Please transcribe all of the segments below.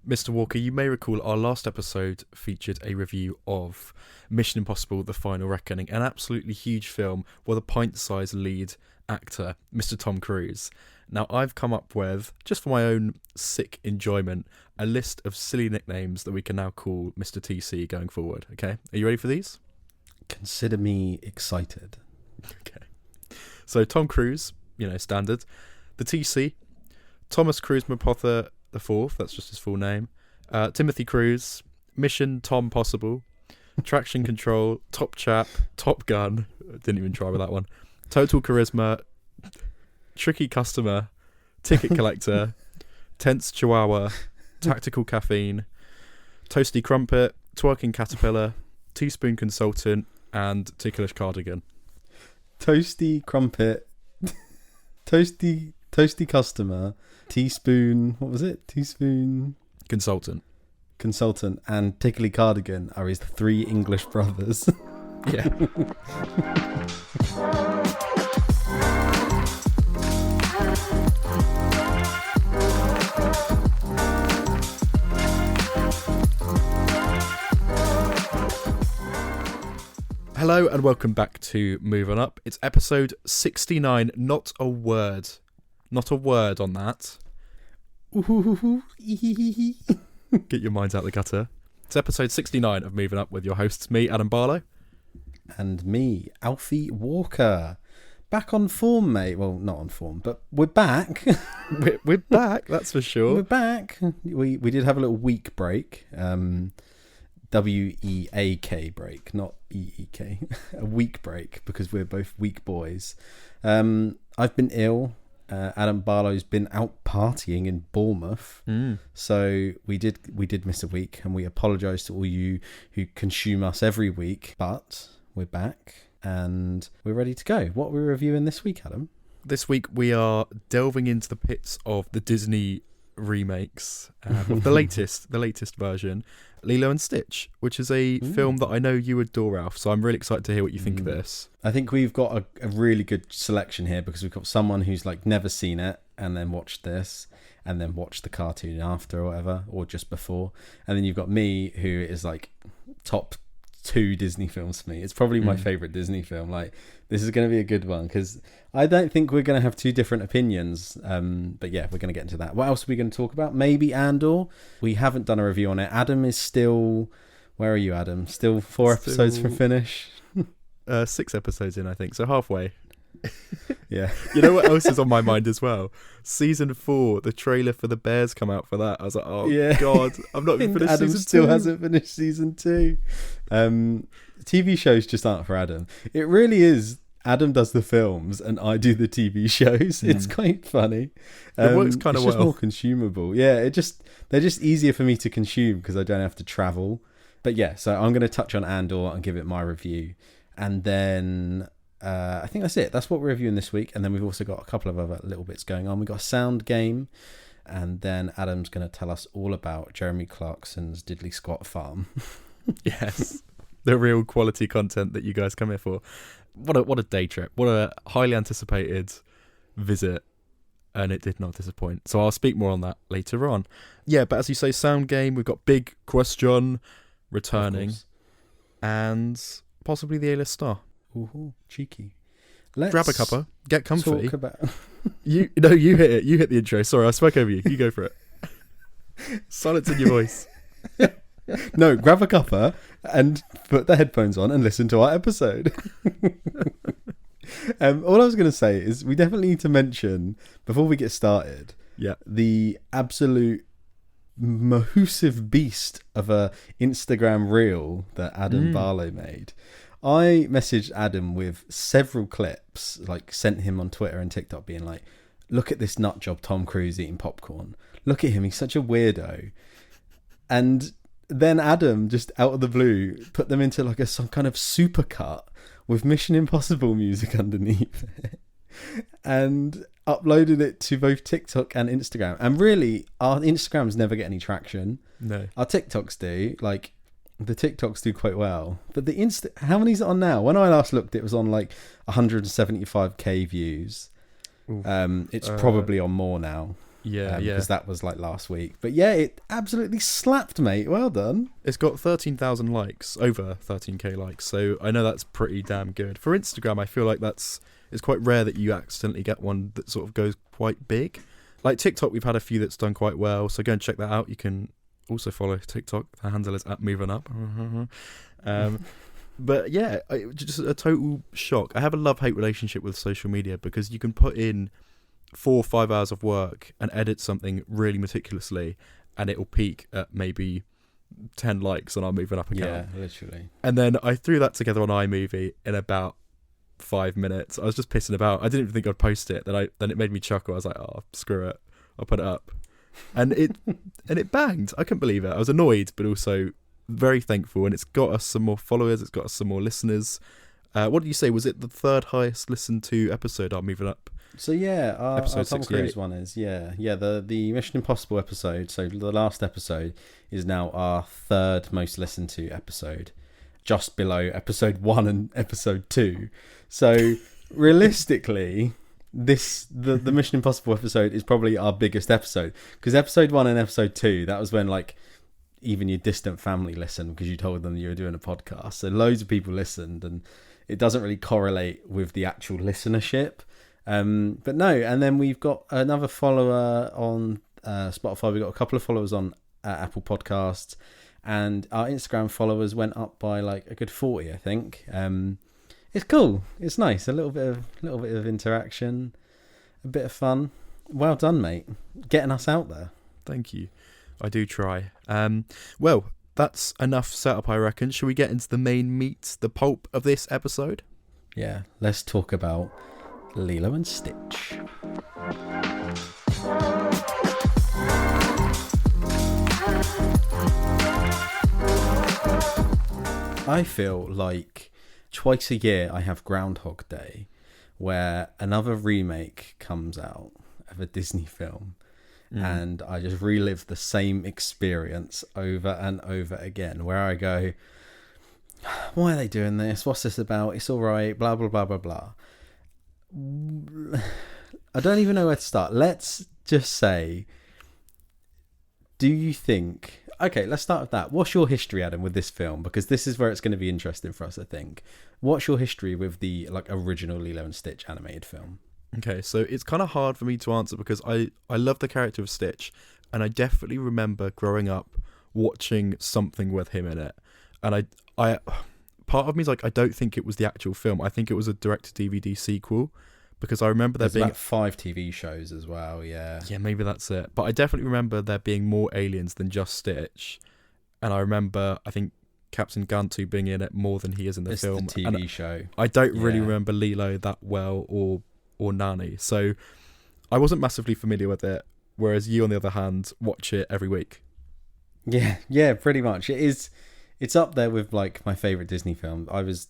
Mr. Walker, you may recall our last episode featured a review of Mission Impossible: The Final Reckoning, an absolutely huge film with a pint-sized lead actor, Mr. Tom Cruise. Now, I've come up with, just for my own sick enjoyment, a list of silly nicknames that we can now call Mr. TC going forward, okay? Are you ready for these? Consider me excited. Okay. So, Tom Cruise, standard. The TC, Thomas Cruise Mapotha IV, that's just his full name. Timothy Cruise, Mission Tom Possible, Traction Control, Top Chap, Top Gun, didn't even try with that one. Total Charisma, Tricky Customer, Ticket Collector, Tense Chihuahua, Tactical Caffeine, Toasty Crumpet, Twerking Caterpillar, Teaspoon Consultant, and Ticklish Cardigan. Toasty Crumpet, Toasty Customer, Teaspoon, what was it? Teaspoon... Consultant, and Tickly Cardigan are his three English brothers. Yeah. Hello and welcome back to Moving Up. It's episode 69. Not a word on that. Get your minds out the gutter. It's episode 69 of Moving Up with your hosts, me, Adam Barlow. And me, Alfie Walker. Back on form, mate. Well, not on form, but we're back. We're back, that's for sure. We're back. We did have a little week break. WEAK break, not EEK. A week break, because we're both weak boys. I've been ill. Adam Barlow's been out partying in Bournemouth, so we did miss a week, and we apologise to all you who consume us every week. But we're back and we're ready to go. What are we reviewing this week, Adam? This week we are delving into the pits of the Disney remakes, of the latest version, Lilo and Stitch, which is a film that I know you adore, Alf, so I'm really excited to hear what you think of this. I think we've got a really good selection here, because we've got someone who's never seen it and then watched this and then watched the cartoon after or whatever, or just before, and then you've got me, who is top 2 Disney films for me. It's probably my favourite Disney film. This is going to be a good one, because I don't think we're going to have 2 different opinions. But yeah, we're going to get into that. What else are we going to talk about? Maybe Andor. We haven't done a review on it. Adam is still... Where are you, Adam? Still 4 episodes from finish? 6 episodes in, I think. So halfway. Yeah. You know what else is on my mind as well? Season 4, the trailer for the Bears come out for that. I was like, oh yeah. God, I'm not even finished Adam season 2. Still hasn't finished season 2. TV shows just aren't for Adam. It really is. Adam does the films and I do the TV shows. It's quite funny. It works kind of well. It's just more consumable. Yeah, they're just easier for me to consume because I don't have to travel. But yeah, so I'm going to touch on Andor and give it my review. And then I think that's it. That's what we're reviewing this week. And then we've also got a couple of other little bits going on. We've got a sound game. And then Adam's going to tell us all about Jeremy Clarkson's Diddley Squat Farm. Yes. The real quality content that you guys come here for. What a day trip. What a highly anticipated visit. And it did not disappoint. So I'll speak more on that later on. Yeah, but as you say, sound game. We've got Big Question returning. And possibly the A-list star. Ooh, cheeky. Grab a cuppa. Get comfy. Talk about... You hit it. You hit the intro. Sorry, I spoke over you. You go for it. Silence in your voice. No, grab a cuppa and put the headphones on and listen to our episode. All I was going to say is we definitely need to mention, before we get started, the absolute massive beast of a Instagram reel that Adam Barlow made. I messaged Adam with several clips, sent him on Twitter and TikTok being like, look at this nut job Tom Cruise eating popcorn. Look at him, he's such a weirdo. And then Adam, just out of the blue, put them into some kind of supercut with Mission Impossible music underneath it. And uploaded it to both TikTok and Instagram. And really, our Instagrams never get any traction. No. Our TikToks do. The TikToks do quite well. But the how many is it on now? When I last looked, it was on 175k views. It's probably on more now. Yeah, because that was like last week. But yeah, it absolutely slapped, mate. Well done. It's got 13,000 likes, over 13k likes. So I know that's pretty damn good. For Instagram, I feel like it's quite rare that you accidentally get one that sort of goes quite big. Like TikTok, we've had a few that's done quite well. So go and check that out. You can also follow TikTok. The handle is @MovingUp. But yeah, just a total shock. I have a love-hate relationship with social media because you can put in 4 or 5 hours of work and edit something really meticulously, and it'll peak at maybe 10 likes on our Moving Up account. Yeah, literally. And then I threw that together on iMovie in about 5 minutes. I was just pissing about. I didn't even think I'd post it. Then it made me chuckle. I was like, oh, screw it, I'll put it up. And it banged. I couldn't believe it. I was annoyed, but also very thankful. And it's got us some more followers. It's got us some more listeners. What did you say? Was it the 3rd highest listened to episode our Moving Up? So yeah, our episode Tom 68. Cruise one is the Mission Impossible episode. So the last episode is now our 3rd most listened to episode, just below episode 1 and episode 2. So realistically, the Mission Impossible episode is probably our biggest episode, because episode 1 and episode 2, that was when like even your distant family listened because you told them you were doing a podcast. So loads of people listened, and it doesn't really correlate with the actual listenership. But no, and then we've got another follower on Spotify. We've got a couple of followers on Apple Podcasts, and our Instagram followers went up by like a good 40, I think. It's cool. It's nice. A little bit of interaction, a bit of fun. Well done, mate. Getting us out there. Thank you. I do try. Well, that's enough setup, I reckon. Should we get into the main meat, the pulp of this episode? Yeah, let's talk about Lilo and Stitch. I feel like twice a year I have Groundhog Day, where another remake comes out of a Disney film, and I just relive the same experience over and over again, where I go, why are they doing this? What's this about? It's all right, blah, blah, blah, blah, blah. I don't even know where to start. Let's just say, do you think... Okay, let's start with that. What's your history, Adam, with this film? Because this is where it's going to be interesting for us, I think. What's your history with the like original Lilo and Stitch animated film? Okay, so it's kind of hard for me to answer because I love the character of Stitch, and I definitely remember growing up watching something with him in it. And I part of me is like, I don't think it was the actual film. I think it was a direct-to-DVD sequel, because I remember there being like 5 TV shows as well. Yeah, maybe that's it. But I definitely remember there being more aliens than just Stitch, and I remember I think Captain Gantu being in it more than he is in the film. It's the TV show. I don't really remember Lilo that well, or Nani, so I wasn't massively familiar with it. Whereas you, on the other hand, watch it every week. Yeah, pretty much. It's up there with like my favorite Disney film.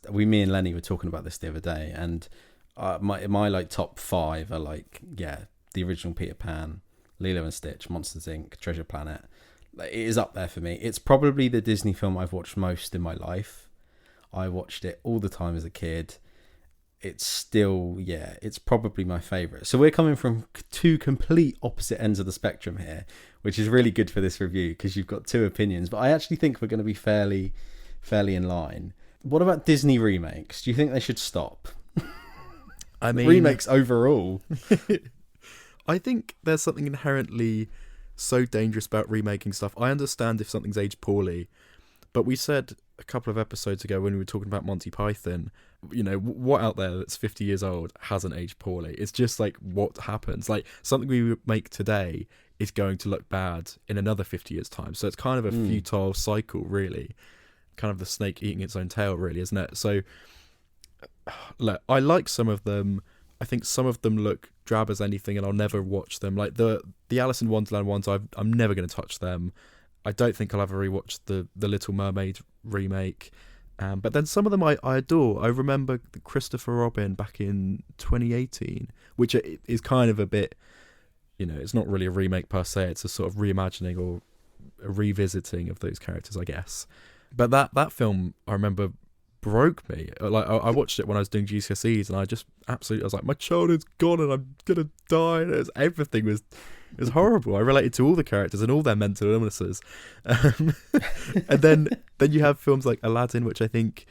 Me and Lenny were talking about this the other day, and my like top 5 are like the original Peter Pan, Lilo and Stitch, Monsters Inc., Treasure Planet. It is up there for me. It's probably the Disney film I've watched most in my life. I watched it all the time as a kid. It's still, it's probably my favourite. So we're coming from 2 complete opposite ends of the spectrum here, which is really good for this review because you've got 2 opinions. But I actually think we're going to be fairly in line. What about Disney remakes? Do you think they should stop? I mean, remakes overall. I think there's something inherently so dangerous about remaking stuff. I understand if something's aged poorly, but we said a couple of episodes ago when we were talking about Monty Python, what out there that's 50 years old hasn't aged poorly? It's just like what happens. Like something we make today is going to look bad in another 50 years time. So it's kind of a futile cycle, really. Kind of the snake eating its own tail, really, isn't it? So look, I like some of them. I think some of them look drab as anything, and I'll never watch them. Like the Alice in Wonderland ones, I'm never going to touch them. I don't think I'll ever rewatch the Little Mermaid remake. But then some of them I adore. I remember Christopher Robin back in 2018, which is kind of a bit, it's not really a remake per se. It's a sort of reimagining or a revisiting of those characters, I guess. But that film I remember broke me. Like I watched it when I was doing GCSEs, and I was like, my childhood's gone, and I'm gonna die. And everything was horrible. I related to all the characters and all their mental illnesses. And then you have films like Aladdin, which I think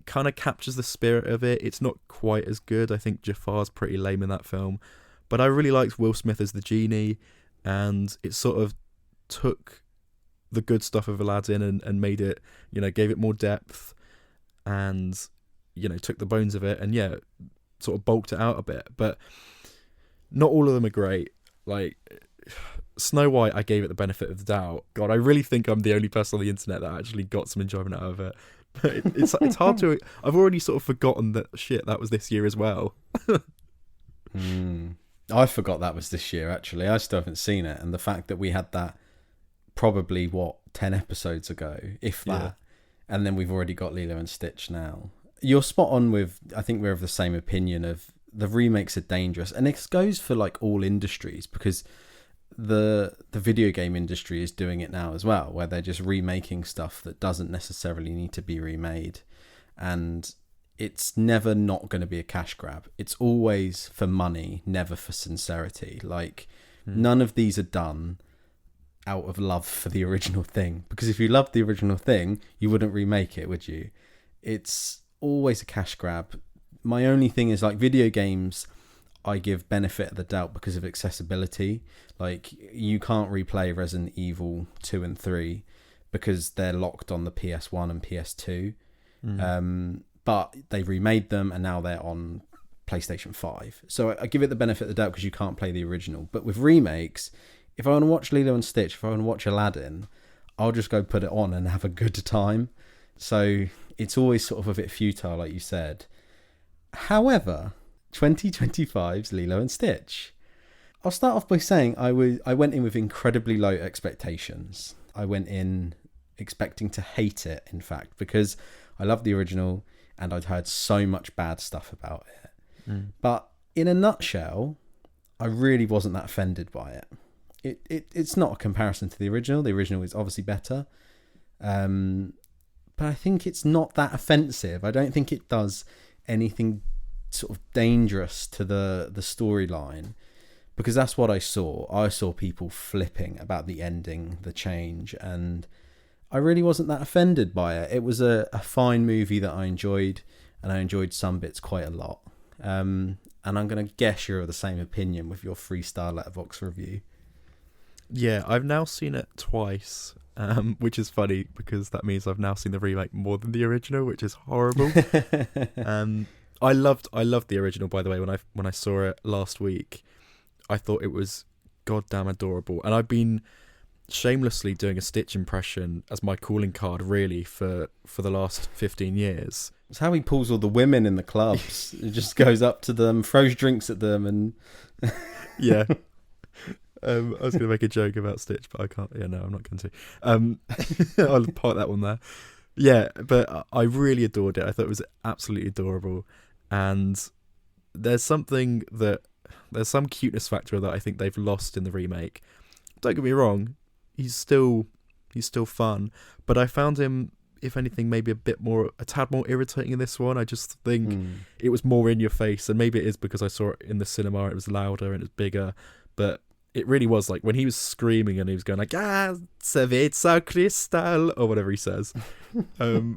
kind of captures the spirit of it. It's not quite as good. I think Jafar's pretty lame in that film, but I really liked Will Smith as the genie, and it sort of took the good stuff of Aladdin and made it, gave it more depth, and took the bones of it and sort of bulked it out a bit. But not all of them are great. Like Snow White, I gave it the benefit of the doubt. God, I really think I'm the only person on the internet that actually got some enjoyment out of it. But it's hard to. I've already sort of forgotten that was this year as well. I forgot that was this year. Actually, I still haven't seen it, and the fact that we had that probably 10 episodes ago, if that, and then we've already got Lilo and Stitch now. You're spot on with. I think we're of the same opinion of the remakes are dangerous, and it goes for like all industries, because the video game industry is doing it now as well, where they're just remaking stuff that doesn't necessarily need to be remade, and it's never not going to be a cash grab. It's always for money, never for sincerity. Like none of these are done out of love for the original thing, because if you loved the original thing, you wouldn't remake it, would you? It's always a cash grab. My only thing is, like, video games, I give benefit of the doubt because of accessibility. Like, you can't replay Resident Evil 2 and 3 because they're locked on the PS1 and PS2. But they remade them and now they're on PlayStation 5. So I give it the benefit of the doubt because you can't play the original. But with remakes, if I want to watch Lilo and Stitch, if I want to watch Aladdin, I'll just go put it on and have a good time. So it's always sort of a bit futile, like you said. However, 2025's Lilo and Stitch. I'll start off by saying I went in with incredibly low expectations. I went in expecting to hate it, in fact, because I love the original and I'd heard so much bad stuff about it. But in a nutshell, I really wasn't that offended by it. It's not a comparison to the original. The original is obviously better. But I think it's not that offensive. I don't think it does anything sort of dangerous to the storyline, because that's what I saw. I saw people flipping about the ending, the change, and I really wasn't that offended by it. It was a fine movie that I enjoyed, and I enjoyed some bits quite a lot. And I'm going to guess you're of the same opinion with your 3-star Letterboxd review. Yeah, I've now seen it twice, which is funny because that means I've now seen the remake more than the original, which is horrible. I loved the original, by the way. When I saw it last week, I thought it was goddamn adorable, and I've been shamelessly doing a Stitch impression as my calling card, really, for the last 15 years. It's how he pulls all the women in the clubs. He just goes up to them, throws drinks at them, and yeah. I was going to make a joke about Stitch, but I can't. Yeah, no, I'm not going to. I'll park that one there. Yeah, but I really adored it. I thought it was absolutely adorable, and there's some cuteness factor that I think they've lost in the remake. Don't get me wrong, he's still fun, but I found him, if anything, maybe a tad more irritating in this one. I just think it was more in your face, and maybe it is because I saw it in the cinema. It was louder and it's bigger, but it really was like when he was screaming and he was going like "Cerveza Cristal" or whatever he says. I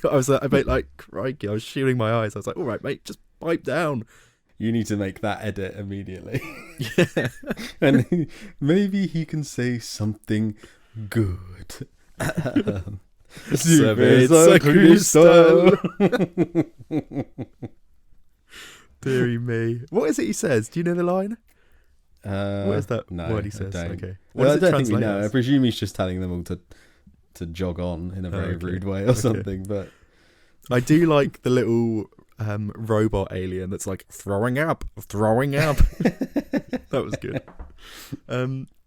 was like, crikey! I was shielding my eyes. I was like, all right, mate, just pipe down. You need to make that edit immediately. Yeah. And maybe he can say something good. Cerveza Cristal. Deary me. What is it he says? Do you know the line? What is that word he says? Okay. Well, I don't think we know. I presume he's just telling them all to jog on in a very rude way or something. But I do like the little robot alien that's like throwing up. That was good.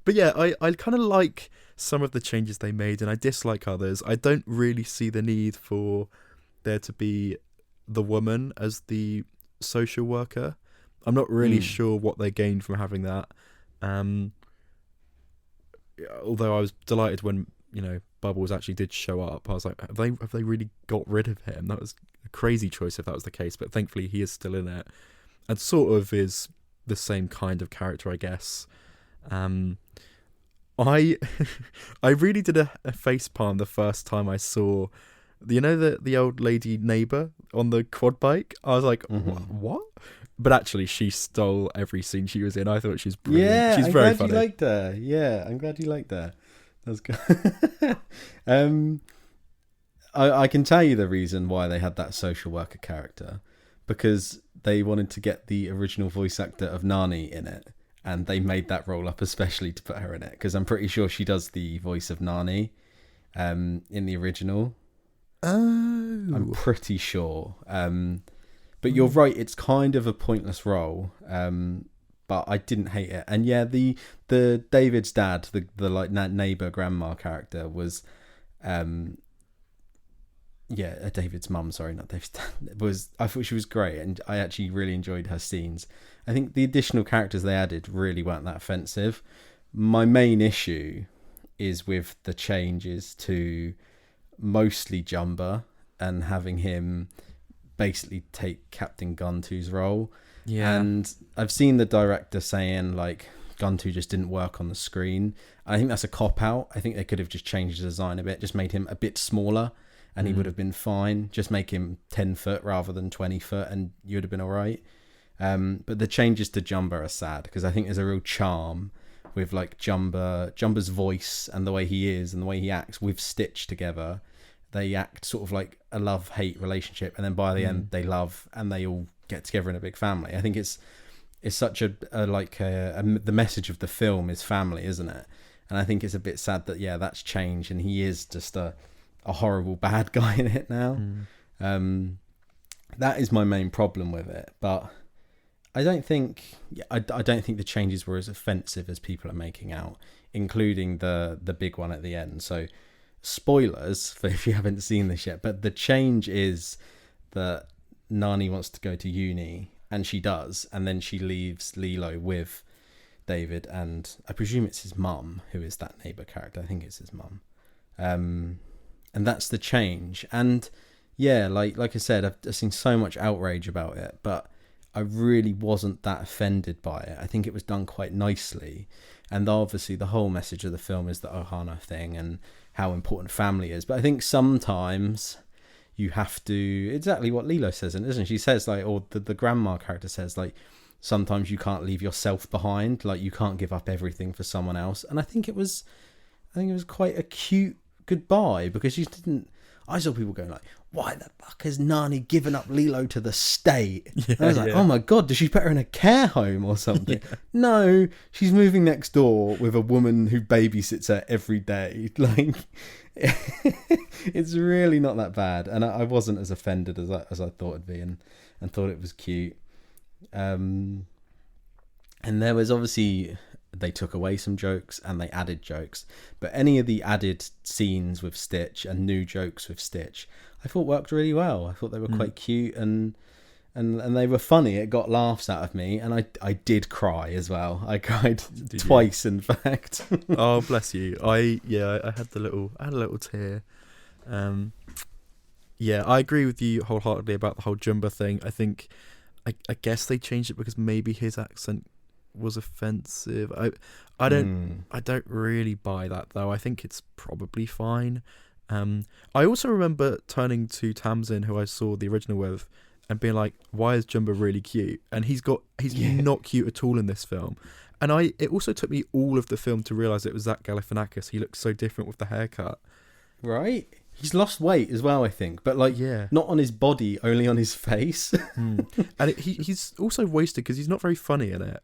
But yeah, I kind of like some of the changes they made, and I dislike others. I don't really see the need for there to be the woman as the social worker. I'm not really sure what they gained from having that. Although I was delighted when Bubbles actually did show up, I was like, have they really got rid of him? That was a crazy choice if that was the case, but thankfully he is still in it and sort of is the same kind of character, I guess. I I really did a face palm the first time I saw the old lady neighbour on the quad bike. I was like, what? But actually, she stole every scene she was in. I thought she was brilliant. Yeah, She's very funny. You liked her. Yeah, I'm glad you liked her. That's good. I can tell you the reason why they had that social worker character, because they wanted to get the original voice actor of Nani in it, and they made that role up especially to put her in it, because I'm pretty sure she does the voice of Nani in the original. Oh. I'm pretty sure. But you're right, it's kind of a pointless role. But I didn't hate it. And yeah, the David's dad, the like neighbor grandma character was David's mum, sorry, not David's dad, I thought she was great, and I actually really enjoyed her scenes. I think the additional characters they added really weren't that offensive. My main issue is with the changes to mostly Jumba and having him basically take Captain Guntu's role. Yeah. And I've seen the director saying like Guntu just didn't work on the screen. I think that's a cop-out. I think they could have just changed the design a bit, just made him a bit smaller, and he would have been fine. Just make him 10 foot rather than 20 foot and you would have been all right. But the changes to Jumba are sad, because I think there's a real charm with like Jumba's voice and the way he is and the way he acts with Stitch together. They act sort of like a love-hate relationship, and then by the end they love and they all get together in a big family. I think it's such the message of the film is family, isn't it? And I think it's a bit sad that that's changed and he is just a horrible bad guy in it now. That is my main problem with it, but I don't think the changes were as offensive as people are making out, including the big one at the end. So spoilers for if you haven't seen this yet, but the change is that Nani wants to go to uni, and she does, and then she leaves Lilo with David, and I presume it's his mum who is that neighbour character. I think it's his mum. And that's the change. And yeah, like I said, I've seen so much outrage about it, but I really wasn't that offended by it. I think it was done quite nicely. And obviously the whole message of the film is the Ohana thing and how important family is. But I think sometimes you have to, exactly what Lilo says, isn't she? She says like, or the grandma character says like, sometimes you can't leave yourself behind. Like you can't give up everything for someone else. And I think it was quite a cute goodbye, because she didn't, I saw people going like, why the fuck has Nani given up Lilo to the state? Yeah, I was like, oh my God, does she put her in a care home or something? Yeah. No, she's moving next door with a woman who babysits her every day. Like, it's really not that bad. And I wasn't as offended as I thought it'd be, and thought it was cute. And there was obviously, they took away some jokes and they added jokes, but any of the added scenes with Stitch and new jokes with Stitch, I thought worked really well. I thought they were quite cute and they were funny. It got laughs out of me, and I did cry as well. I cried twice, in fact. Oh, bless you. I had a little tear. I agree with you wholeheartedly about the whole Jumba thing. I think I guess they changed it because maybe his accent was offensive. I don't really buy that though. I think it's probably fine. I also remember turning to Tamsin, who I saw the original with, and being like, why is Jumba really cute? And he's not cute at all in this film. And it also took me all of the film to realise it was Zach Galifianakis. He looks so different with the haircut. Right? He's lost weight as well, I think. But not on his body, only on his face. And he's also wasted because he's not very funny in it.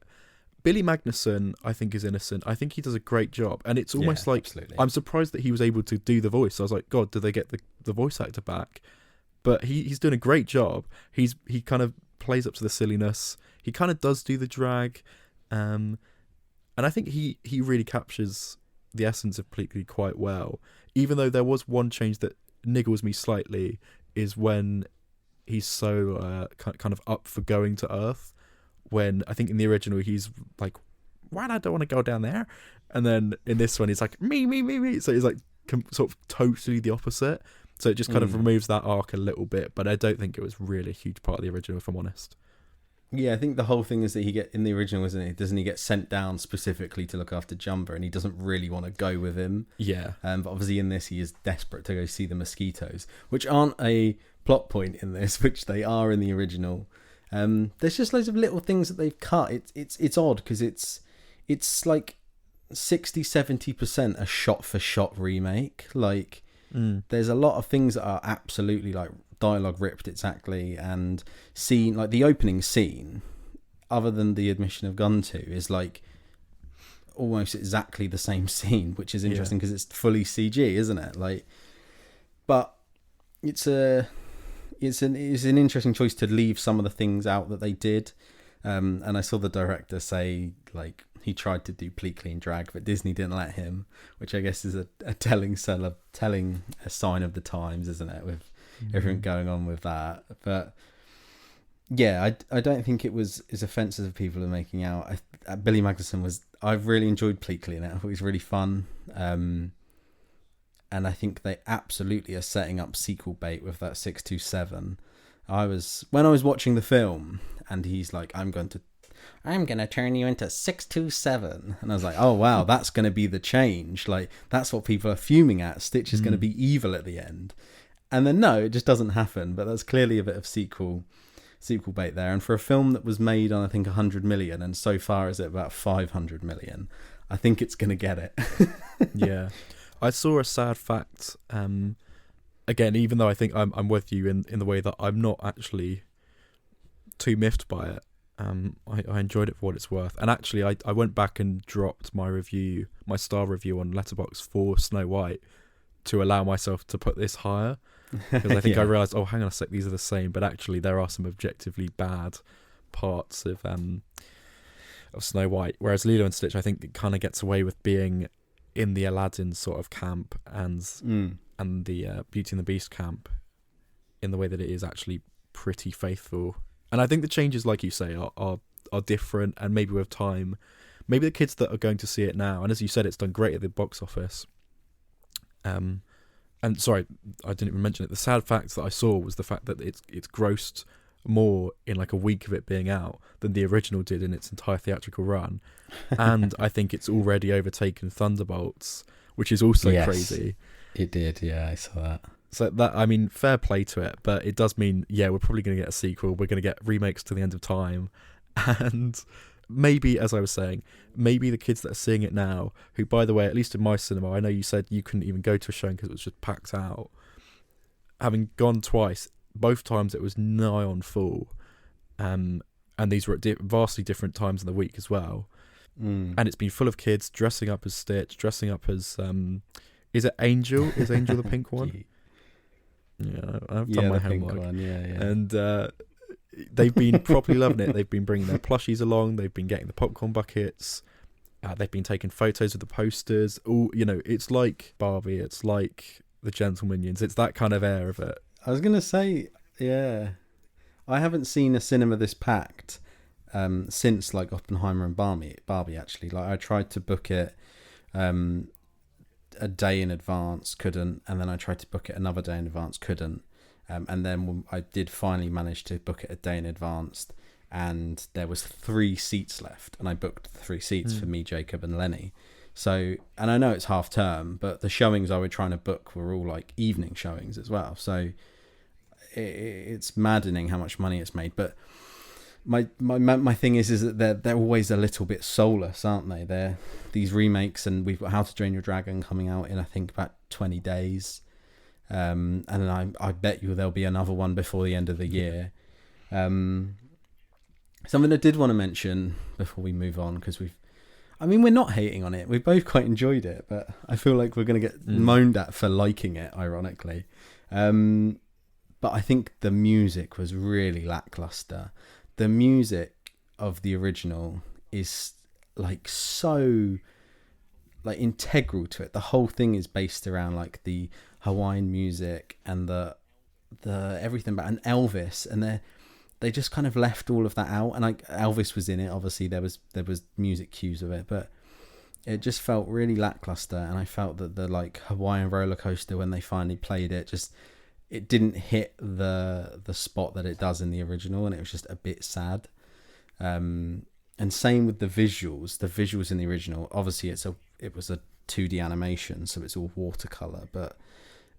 Billy Magnussen, I think, is innocent. I think he does a great job. And it's almost like, absolutely. I'm surprised that he was able to do the voice. I was like, God, did they get the voice actor back? But he's doing a great job. He kind of plays up to the silliness. He kind of does do the drag. And I think he really captures the essence of Pleakley quite well. Even though there was one change that niggles me slightly, is when he's so kind of up for going to Earth. When I think in the original he's like, why I don't want to go down there, and then in this one he's like me. So he's like sort of totally the opposite. So it just kind of removes that arc a little bit, but I don't think it was really a huge part of the original, if I'm honest. Yeah, I think the whole thing is that in the original, isn't it? Doesn't he get sent down specifically to look after Jumba, and he doesn't really want to go with him? Yeah. But obviously in this, he is desperate to go see the mosquitoes, which aren't a plot point in this, which they are in the original. There's just loads of little things that they've cut. It's odd because it's like 60-70% a shot for shot remake. Like there's a lot of things that are absolutely like dialogue ripped exactly, and scene, like the opening scene, other than the admission of Guntu, is like almost exactly the same scene, which is interesting because it's fully CG, isn't it? Like, but it's an interesting choice to leave some of the things out that they did. And I saw the director say, like, he tried to do Pleat Clean Drag, but Disney didn't let him, which I guess is a telling a sign of the times, isn't it? With everything going on with that. But yeah, I don't think it was as offensive as people are making out. Billy Magnuson I've really enjoyed Pleat Clean. I thought it was really fun. And I think they absolutely are setting up sequel bait with that 627. When I was watching the film and he's like, I'm going to turn you into 627, and I was like, oh wow, that's going to be the change. Like, that's what people are fuming at. Stitch is going to be evil at the end, and then no, it just doesn't happen. But that's clearly a bit of sequel bait there. And for a film that was made on, I think, 100 million, and so far is at about 500 million, I think it's going to get it. Yeah, I saw a sad fact. Again, even though I think I'm with you in the way that I'm not actually too miffed by it. I enjoyed it for what it's worth, and actually I went back and dropped my star review on Letterboxd for Snow White to allow myself to put this higher, because I think I realised, oh, hang on a sec, these are the same, but actually there are some objectively bad parts of Snow White, whereas Lilo and Stitch, I think, it kind of gets away with being in the Aladdin sort of camp and the Beauty and the Beast camp in the way that it is actually pretty faithful. And I think the changes, like you say, are different, and maybe with time, maybe the kids that are going to see it now, and as you said, it's done great at the box office. And sorry, I didn't even mention it. The sad fact that I saw was the fact that it's grossed more in like a week of it being out than the original did in its entire theatrical run, and I think it's already overtaken Thunderbolts, which is also crazy. It did, yeah, I saw that. So that, I mean, fair play to it, but it does mean, yeah, we're probably going to get a sequel. We're going to get remakes to the end of time. And maybe, as I was saying, maybe the kids that are seeing it now, who, by the way, at least in my cinema, I know you said you couldn't even go to a showing because it was just packed out. Having gone twice, both times it was nigh on full. And these were at vastly different times in the week as well. And it's been full of kids dressing up as Stitch, dressing up as... is it Angel? Is Angel the pink one? Yeah, I've done my homework. And they've been properly loving it. They've been bringing their plushies along. They've been getting the popcorn buckets. They've been taking photos of the posters. All, it's like Barbie. It's like the Gentleminions. It's that kind of air of it. I was gonna say, yeah, I haven't seen a cinema this packed since like Oppenheimer and Barbie. Actually, like I tried to book it a day in advance, couldn't, and then I tried to book it another day in advance, couldn't, and then when I did finally manage to book it a day in advance, and there was 3 seats left, and I booked 3 seats for me, Jacob, and Lenny. So, and I know it's half term, but the showings I was trying to book were all like evening showings as well. So it's maddening how much money it's made. But my thing is that they're always a little bit soulless, aren't they? They're these remakes, and we've got How to Train Your Dragon coming out in, I think, about 20 days. And then I bet you there'll be another one before the end of the year. Something I did want to mention before we move on, because we're not hating on it. We both quite enjoyed it, but I feel like we're going to get moaned at for liking it, ironically. But I think the music was really lackluster. The music of the original is like so like integral to it. The whole thing is based around like the Hawaiian music and the everything about, and Elvis, and they just kind of left all of that out. And like Elvis was in it, obviously there was music cues of it, but it just felt really lackluster, and I felt that the like Hawaiian roller coaster, when they finally played it, just it didn't hit the spot that it does in the original, and it was just a bit sad. And same with the visuals in the original. Obviously it was a 2D animation, so it's all watercolor, but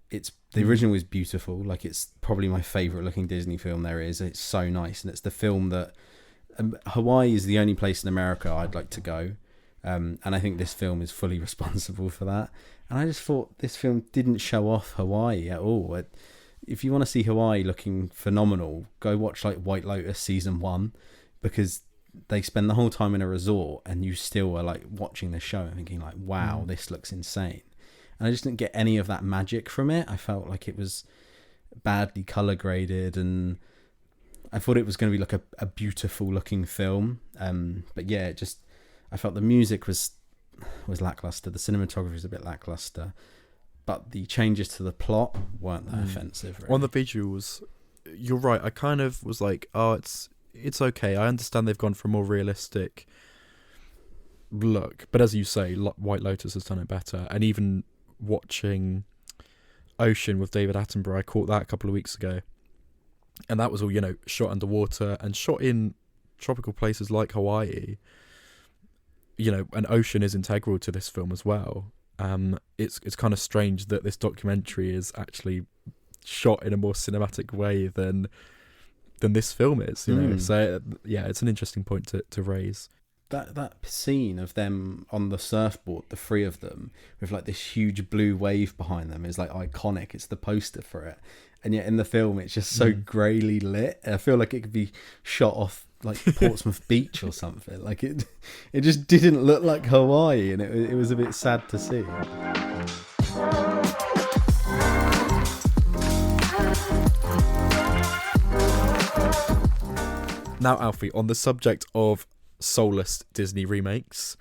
the original is beautiful. Like, it's probably my favorite looking Disney film there is. It's so nice, and it's the film that Hawaii is the only place in America I'd like to go, and I think this film is fully responsible for that. And I just thought this film didn't show off Hawaii at all. If you want to see Hawaii looking phenomenal, go watch like White Lotus season 1, because they spend the whole time in a resort, and you still are like watching the show and thinking like, wow, this looks insane. And I just didn't get any of that magic from it. I felt like it was badly color graded, and I thought it was going to be like a beautiful looking film. But yeah, I felt the music was lackluster. The cinematography was a bit lackluster, but the changes to the plot weren't that offensive. Really. On the visuals, you're right. I kind of was like, oh, it's okay. I understand they've gone for a more realistic look, but as you say, White Lotus has done it better. And even watching Ocean with David Attenborough, I caught that a couple of weeks ago, and that was all, shot underwater and shot in tropical places like Hawaii. And Ocean is integral to this film as well. It's kind of strange that this documentary is actually shot in a more cinematic way than this film is. So yeah, it's an interesting point to raise. That scene of them on the surfboard, the three of them, with like this huge blue wave behind them, is like iconic. It's the poster for it, and yet in the film it's just so greyly lit. I feel like it could be shot off like Portsmouth Beach or something. Like it just didn't look like Hawaii, and it was a bit sad to see. Now, Alfie, on the subject of soulless Disney remakes,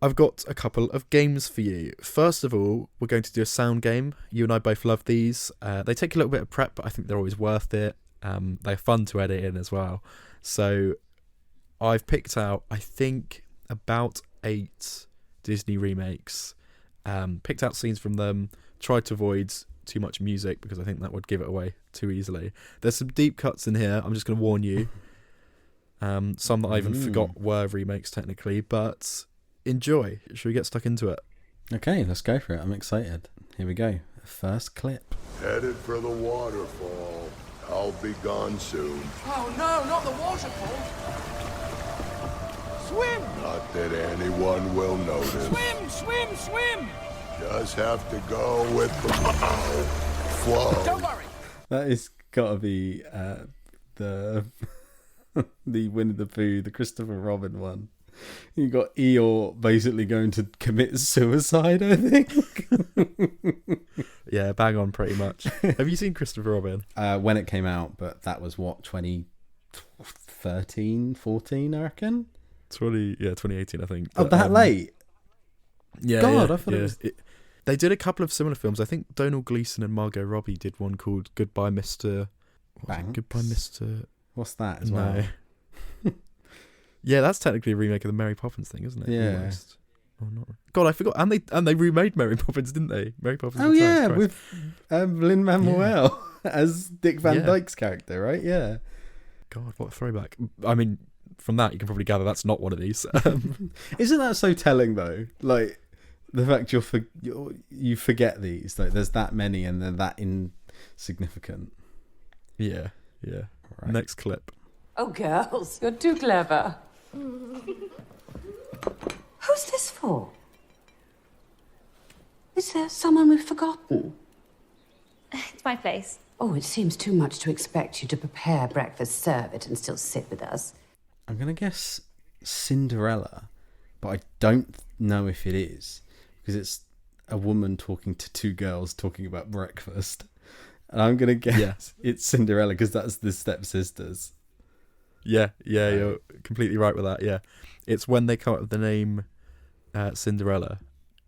I've got a couple of games for you. First of all, we're going to do a sound game. You and I both love these. They take a little bit of prep, but I think they're always worth it. They're fun to edit in as well. So I've picked out, I think, about 8 Disney remakes. Picked out scenes from them. Tried to avoid too much music because I think that would give it away too easily. There's some deep cuts in here. I'm just going to warn you. Some that I even forgot were remakes technically, but enjoy. Should we get stuck into it? Okay, let's go for it. I'm excited. Here we go. First clip. Headed for the waterfall. I'll be gone soon. Oh no, not the waterfall! Swim! Not that anyone will notice. Swim! Just have to go with the flow. Don't worry! That is gotta be the Winnie the Pooh, the Christopher Robin one. You got Eeyore basically going to commit suicide, I think. Yeah, bang on pretty much. Have you seen Christopher Robin? When it came out, but that was what, 2013, 14, I reckon? 2018, I think. Oh, that late? Yeah. God, I thought it was... They did a couple of similar films. I think Donald Gleeson and Margot Robbie did one called Goodbye, Mr. Banks? Goodbye, Mr. What's that as well? No. Yeah, that's technically a remake of the Mary Poppins thing, isn't it? Yeah. Almost. Oh, not. God, I forgot. And they remade Mary Poppins, didn't they? Mary Poppins. Oh yeah, with Lin-Manuel as Dick Van Dyke's character, right? Yeah. God, what a throwback! I mean, from that you can probably gather that's not one of these. Isn't that so telling though? Like the fact you forget these. Like there's that many and they're that insignificant. Yeah. Right. Next clip. Oh, girls, you're too clever. Who's this for? Is there someone we've forgotten? It's my place. Oh, it seems too much to expect you to prepare breakfast, serve it, and still sit with us. I'm going to guess Cinderella, but I don't know if it is, because it's a woman talking to 2 girls talking about breakfast. And I'm going to guess it's Cinderella, because that's the stepsisters. Yeah, you're completely right with that, yeah. It's when they come up with the name Cinderella,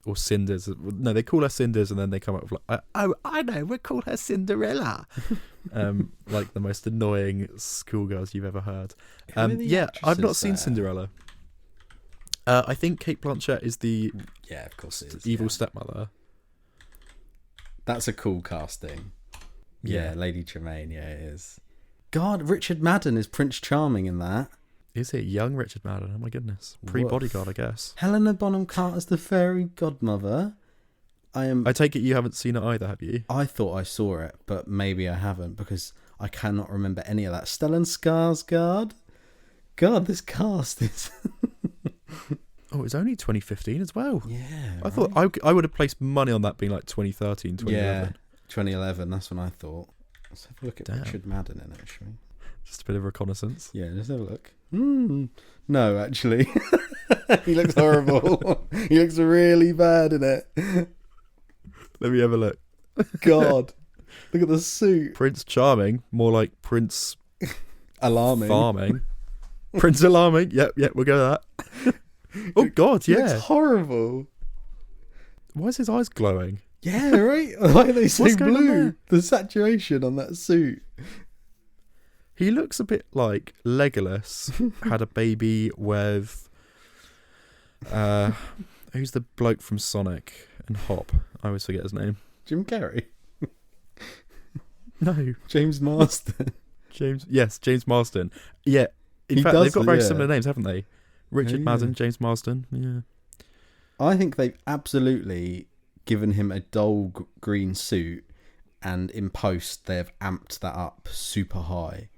or Cinders. No, they call her Cinders, and then they come up with like, oh, I know, we'll call her Cinderella. Like the most annoying schoolgirls you've ever heard. Yeah, I've not seen Cinderella. I think Kate Blanchett is the Yeah, of course it is. evil stepmother. That's a cool casting. Yeah, Yeah. Lady Tremaine, yeah, it is. God, Richard Madden is Prince Charming in that. Is it young Richard Madden? Oh my goodness. Pre-Bodyguard, I guess. Helena Bonham Carter's the fairy godmother. I take it you haven't seen it either, have you? I thought I saw it, but maybe I haven't because I cannot remember any of that. Stellan Skarsgård. God, this cast is... Oh, it was only 2015 as well. Yeah. I thought I would have placed money on that being like 2013, 2011. Yeah, 2011, that's when I thought. Let's have a look at Damn. Richard Madden in it, shall we? Just a bit of reconnaissance. Yeah, let's have a look. No, actually. He looks horrible. He looks really bad in it. Let me have a look. God. Look at the suit. Prince Charming, more like Prince Alarming. Farming. Prince Alarming. Yep, we'll go with that. Oh, God, He looks yeah. horrible. Why is his eyes glowing? Yeah, right? Why are they so What's going on blue? there? The saturation on that suit. He looks a bit like Legolas had a baby with... who's the bloke from Sonic and Hop? I always forget his name. Jim Carrey. No. James Marsden. James Marsden. Yeah. In He fact, does, they've got very yeah. similar names, haven't they? Richard Yeah. Madden, James Marsden. Yeah. I think they've absolutely given him a dull green suit, and in post they've amped that up super high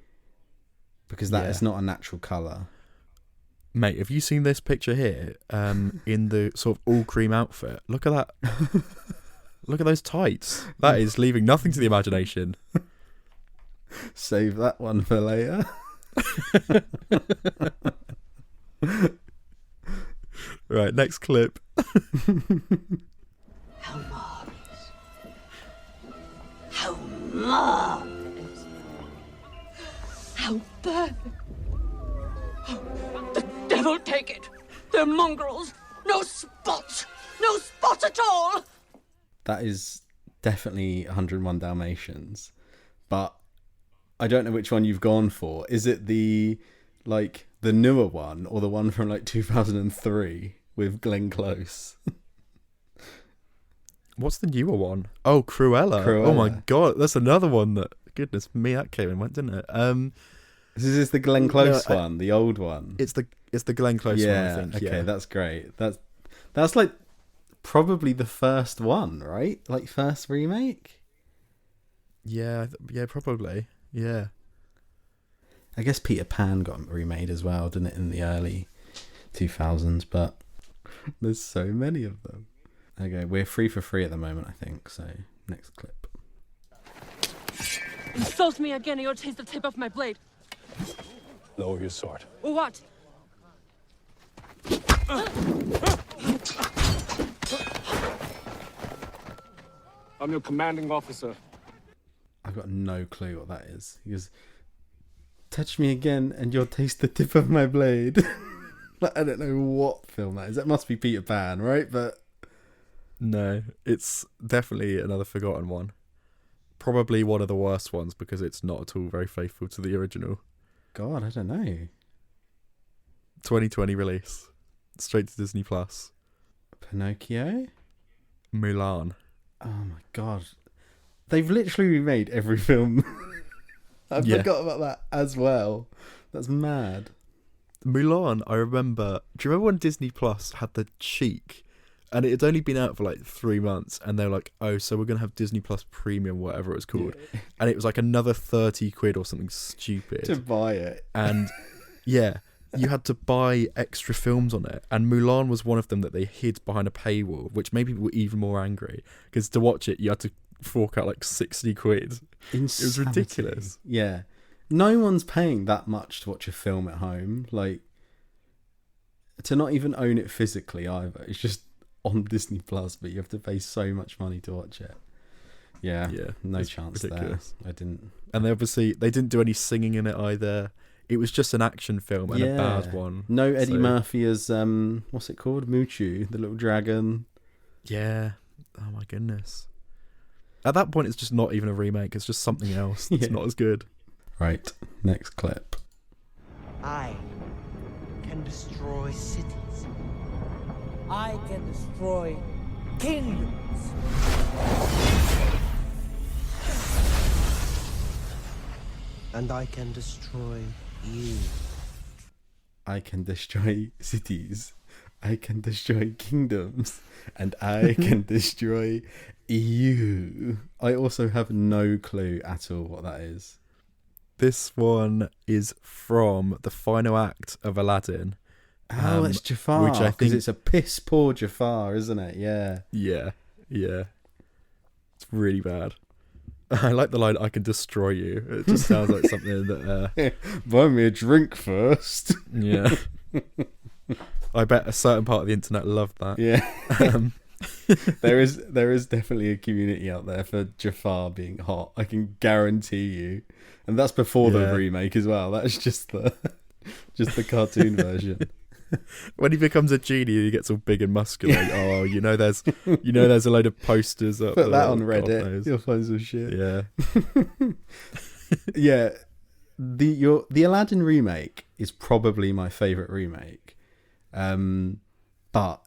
because that is not a natural colour. Mate, have you seen this picture here? In the sort of all cream outfit. Look at that. Look at those tights. That is leaving nothing to the imagination. Save that one for later. Right, next clip. How marvelous. How marvelous. How perfect. The devil take it. They're mongrels. No spot. No spot at all. That is definitely 101 Dalmatians, but I don't know which one you've gone for. Is it the newer one or the one from like 2003 with Glenn Close? What's the newer one? Oh, Cruella. Oh my God, that's another one that, goodness me, that came and went, didn't it? This is the Glenn Close one, the old one. It's the Glenn Close one, I think. Okay, that's great. That's like probably the first one, right? Like first remake? Yeah, probably. Yeah. I guess Peter Pan got remade as well, didn't it, in the early 2000s, but there's so many of them. Okay, we're free for free at the moment, I think, so next clip. Insult me again and you'll taste the tip of my blade. Lower your sword. Or what? I'm your commanding officer. I've got no clue what that is. He goes, touch me again and you'll taste the tip of my blade. I don't know what film that is. That must be Peter Pan, right? But No, it's definitely another forgotten one. Probably one of the worst ones because it's not at all very faithful to the original. God, I don't know. 2020 release. Straight to Disney Plus. Pinocchio? Mulan. Oh my God. They've literally remade every film. I forgot about that as well. That's mad. Mulan, I remember. Do you remember when Disney Plus had the cheek? And it had only been out for like 3 months, and they were like, "Oh, so we're gonna have Disney Plus Premium, whatever it was called," and it was like another 30 quid or something stupid To buy it. And yeah, you had to buy extra films on it, and Mulan was one of them that they hid behind a paywall, which made people even more angry because to watch it, you had to fork out like 60 quid. Insanity. It was ridiculous. Yeah. No one's paying that much to watch a film at home. Like, to not even own it physically either. It's just on Disney Plus, but you have to pay so much money to watch it. Yeah. No chance ridiculous. There. I didn't. And they didn't do any singing in it either. It was just an action film and a bad one. No Eddie Murphy as what's it called? Muchu, the little dragon. Yeah. Oh my goodness. At that point, it's just not even a remake. It's just something else that's not as good. Right. Next clip. I can destroy cities I can destroy kingdoms. And I can destroy you. I can destroy cities. I can destroy kingdoms. And I can destroy you. I also have no clue at all what that is. This one is from the final act of Aladdin. Oh, it's Jafar. Which I think it's a piss poor Jafar, isn't it? Yeah. Yeah. It's really bad. I like the line, I can destroy you. It just sounds like something that... Buy me a drink first. Yeah. I bet a certain part of the internet loved that. Yeah. There is definitely a community out there for Jafar being hot. I can guarantee you. And that's before the remake as well. That's just the cartoon version. When he becomes a genie, he gets all big and muscular. Oh, there's a load of posters up. Put that on Reddit. You'll find some shit. Yeah. Yeah. The Aladdin remake is probably my favourite remake. But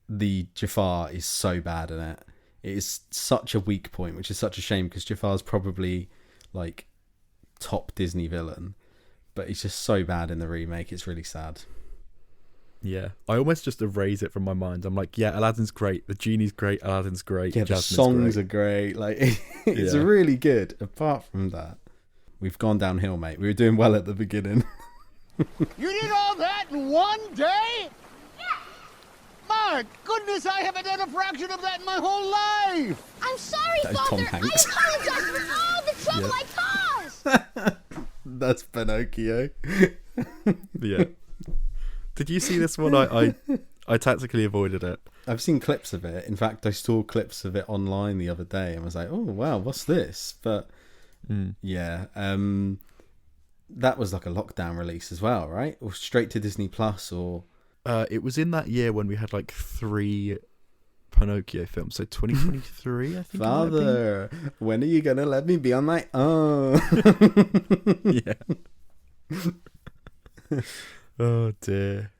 the Jafar is so bad in it. It is such a weak point, which is such a shame because Jafar's probably like top Disney villain, but he's just so bad in the remake. It's really sad. Yeah, I almost just erase it from my mind. I'm like, yeah, Aladdin's great, the genie's great, Aladdin's great, yeah, the songs are great. Like, it's really good. Apart from that, we've gone downhill, mate. We were doing well at the beginning. You did all that in one day? Yeah. My goodness, I haven't done a fraction of that in my whole life. I'm sorry, That is Father. Tom Hanks. I apologize for all the trouble I caused. That's Pinocchio. Yeah. Did you see this one? I tactically avoided it. I've seen clips of it. In fact, I saw clips of it online the other day and was like, oh, wow, what's this? But yeah, that was like a lockdown release as well, right? Or straight to Disney Plus or... It was in that year when we had like 3 Pinocchio films. So 2023, I think. Father, when are you going to let me be on my own? Yeah. Oh dear.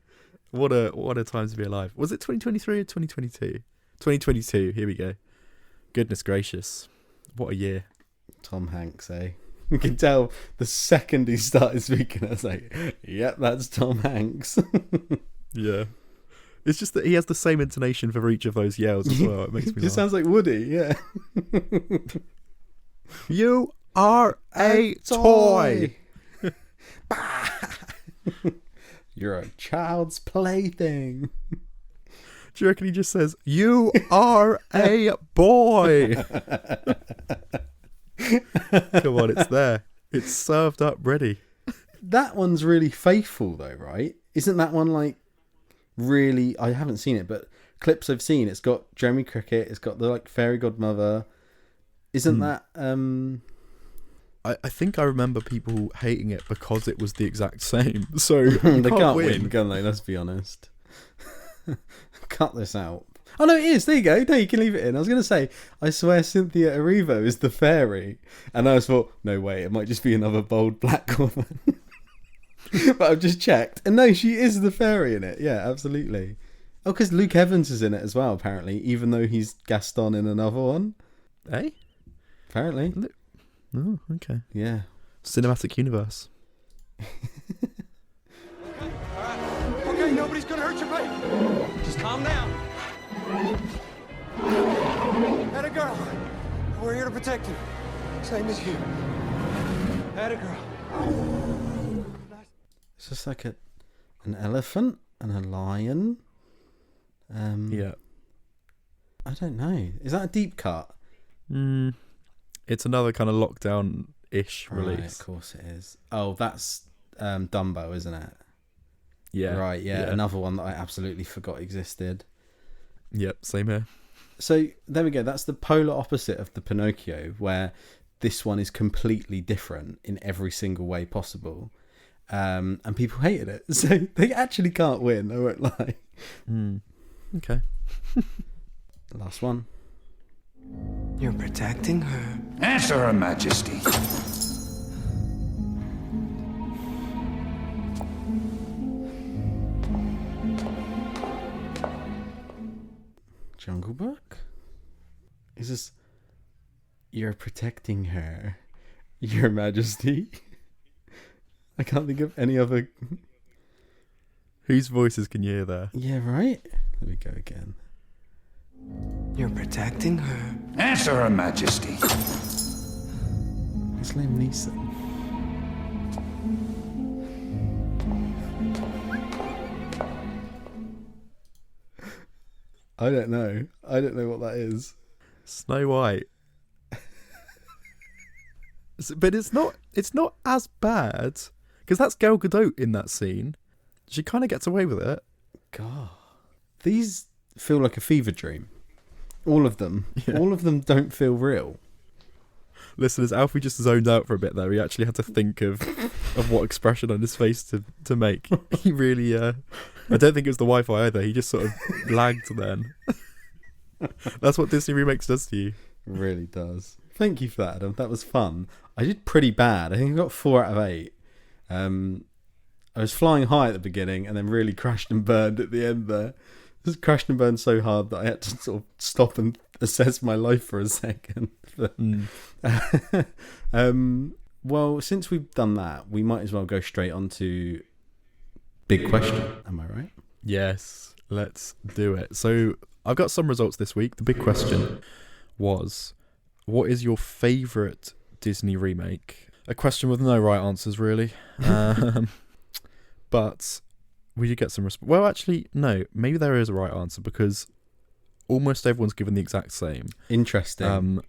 What a time to be alive. Was it 2023 or 2022? 2022, here we go. Goodness gracious. What a year. Tom Hanks, eh? You can tell the second he started speaking, I was like, yep, that's Tom Hanks. Yeah. It's just that he has the same intonation for each of those yells as well. It makes me laugh. Just sounds like Woody, yeah. You are a toy. You're a child's plaything. Do you reckon he just says, you are a boy? Come on, it's there. It's served up ready. That one's really faithful though, right? Isn't that one like really... I haven't seen it, but clips I've seen, it's got Jeremy Cricket, it's got the like fairy godmother. Isn't that... I think I remember people hating it because it was the exact same. So they can't win, can they? Let's be honest. Cut this out. Oh no, it is. There you go. No, you can leave it in. I was going to say, I swear Cynthia Erivo is the fairy. And I was thought, no way, it might just be another bold black woman. But I've just checked. And no, she is the fairy in it. Yeah, absolutely. Oh, because Luke Evans is in it as well, apparently, even though he's Gaston in another one. Eh? Apparently. Oh, okay. Yeah. Cinematic universe. Okay, nobody's gonna hurt you, right? Just calm down. Had a girl. We're here to protect you. Same as you. Had a girl. It's just like an elephant and a lion. Yeah. I don't know. Is that a deep cut? It's another kind of lockdown-ish release. Right, of course it is. Oh, that's Dumbo, isn't it? Yeah. Right, yeah. Another one that I absolutely forgot existed. Yep, same here. So there we go. That's the polar opposite of the Pinocchio, where this one is completely different in every single way possible. And people hated it. So they actually can't win, I won't lie. Okay. Last one. You're protecting her. Answer, Her Majesty. Book? Is this... You're protecting her, Your Majesty? I can't think of any other... Whose voices can you hear there? Yeah, right? Let me go again. You're protecting her. Answer Her Majesty. It's Liam Neeson. I don't know. I don't know what that is. Snow White. But it's not as bad, because that's Gal Gadot in that scene. She kind of gets away with it. God. These feel like a fever dream. All of them. Yeah. All of them don't feel real. Listeners, Alfie just zoned out for a bit there. He actually had to think of what expression on his face to make. He really... I don't think it was the Wi-Fi either. He just sort of lagged then. That's what Disney Remakes does to you. It really does. Thank you for that, Adam. That was fun. I did pretty bad. I think I got 4 out of 8. I was flying high at the beginning and then really crashed and burned at the end there. Just crashed and burned so hard that I had to sort of stop and assess my life for a second. Well, since we've done that, we might as well go straight on to Big Question. Am I right? Yes, let's do it. So I've got some results this week. The big question was, what is your favourite Disney remake? A question with no right answers, really. But we did get some response. Well, actually, no. Maybe there is a right answer, because almost everyone's given the exact same. Interesting.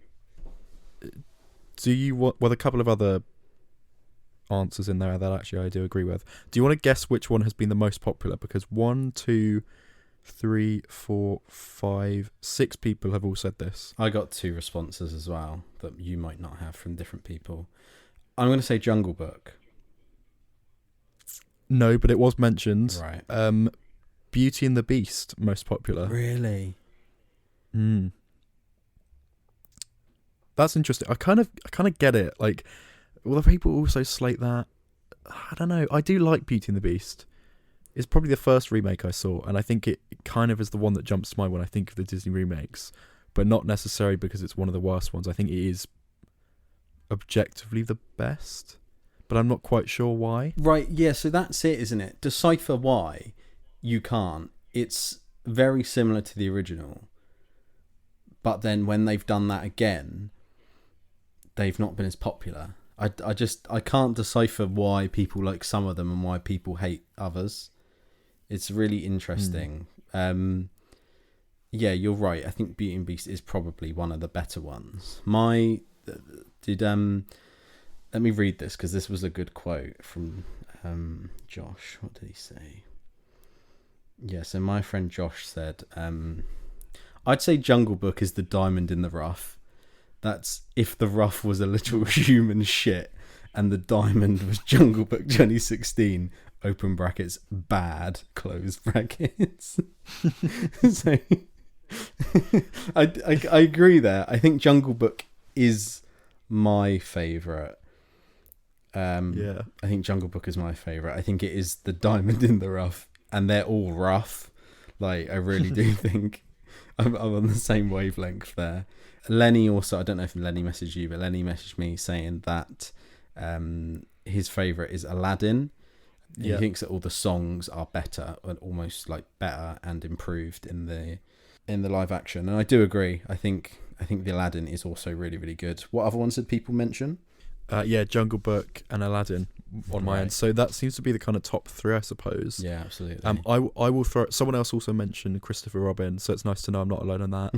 Do you want... Well, a couple of other answers in there that actually I do agree with. Do you want to guess which one has been the most popular? Because 1, 2, 3, 4, 5, 6 people have all said this. I got 2 responses as well that you might not have from different people. I'm going to say Jungle Book. No, but it was mentioned. Right. Beauty and the Beast, most popular. Really? That's interesting. I kind of get it. Like, well, the people also slate that. I don't know. I do like Beauty and the Beast. It's probably the first remake I saw, and I think it kind of is the one that jumps to mind when I think of the Disney remakes, but not necessarily because it's one of the worst ones. I think it is objectively the best, but I'm not quite sure why. Right, yeah, so that's it, isn't it? Decipher why you can't. It's very similar to the original, but then when they've done that again, they've not been as popular. I can't decipher why people like some of them and why people hate others. It's really interesting. Yeah, you're right. I think Beauty and Beast is probably one of the better ones. Let me read this, because this was a good quote from Josh. What did he say? Yeah, so my friend Josh said, I'd say Jungle Book is the diamond in the rough. That's if the rough was a little human shit and the diamond was Jungle Book 2016, open brackets, bad, close brackets. So I agree there. I think Jungle Book is my favourite. Yeah. I think Jungle Book is my favourite. I think it is the diamond in the rough, and they're all rough. Like, I really do think I'm on the same wavelength there. Lenny also, I don't know if Lenny messaged you, but Lenny messaged me saying that his favourite is Aladdin. He thinks that all the songs are better, and almost like better and improved in the live action. And I do agree. I think the Aladdin is also really, really good. What other ones did people mention? Yeah, Jungle Book and Aladdin on my end. So that seems to be the kind of top 3, I suppose. Yeah, absolutely. I will throw... Someone else also mentioned Christopher Robin, so it's nice to know I'm not alone on that.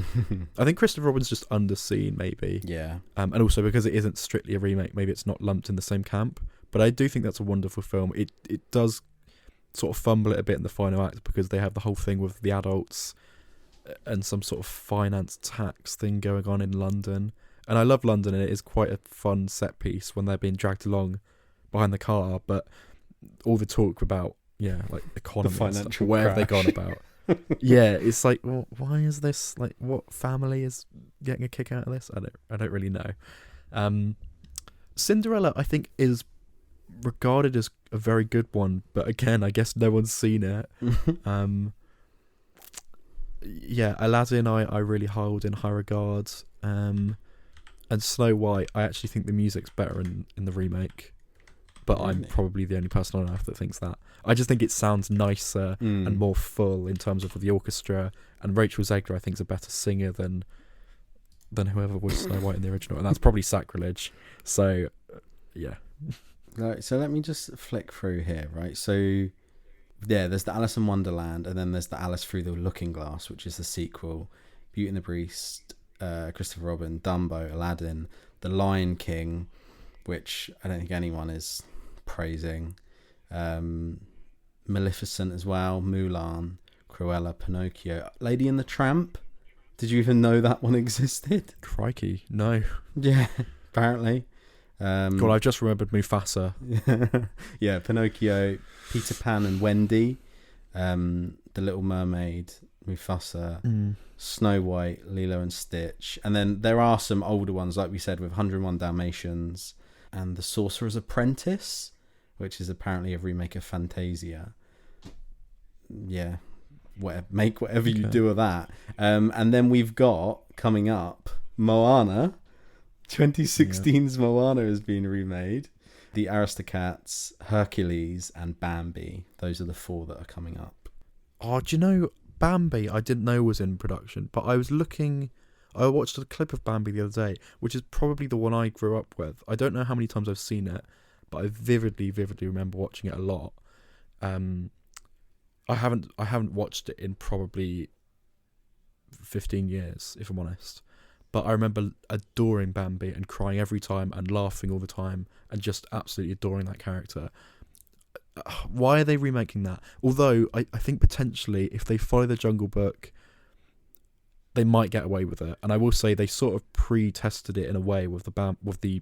I think Christopher Robin's just underseen, maybe. Yeah. And also because it isn't strictly a remake, maybe it's not lumped in the same camp. But I do think that's a wonderful film. It does sort of fumble it a bit in the final act, because they have the whole thing with the adults and some sort of finance tax thing going on in London. And I love London, and it is quite a fun set piece when they're being dragged along behind the car. But all the talk about, like economy, the financial where have they gone about? Yeah, it's like, well, why is this, like, what family is getting a kick out of this? I don't really know. Cinderella, I think, is regarded as a very good one, but again, I guess no one's seen it. yeah, Aladdin I really hold in high regard. And Snow White, I actually think the music's better in the remake. But Really? I'm probably the only person on earth that thinks that. I just think it sounds nicer and more full in terms of the orchestra. And Rachel Zegler, I think, is a better singer than whoever was Snow White in the original, and that's probably sacrilege. So, yeah. Right, so let me just flick through here, right? So, yeah, there's the Alice in Wonderland, and then there's the Alice Through the Looking Glass, which is the sequel. Beauty and the Beast, Christopher Robin, Dumbo, Aladdin, The Lion King, which I don't think anyone is praising. Maleficent as well, Mulan, Cruella, Pinocchio, Lady and the Tramp. Did you even know that one existed? Crikey, no. Yeah, apparently. God, I've just remembered Mufasa. Yeah, Pinocchio, Peter Pan and Wendy, The Little Mermaid, Mufasa, Snow White, Lilo and Stitch. And then there are some older ones, like we said, with 101 Dalmatians and The Sorcerer's Apprentice, which is apparently a remake of Fantasia. Yeah, make whatever you do of that. And then we've got, coming up, Moana. 2016's Moana has been remade. The Aristocats, Hercules, and Bambi. Those are the 4 that are coming up. Oh, do you know, Bambi I didn't know was in production, but I watched a clip of Bambi the other day, which is probably the one I grew up with. I don't know how many times I've seen it, but I vividly remember watching it a lot. I haven't watched it in probably 15 years, if I'm honest. But I remember adoring Bambi and crying every time and laughing all the time and just absolutely adoring that character. Why are they remaking that? Although I think potentially if they follow the Jungle Book, they might get away with it. And I will say they sort of pre-tested it in a way with the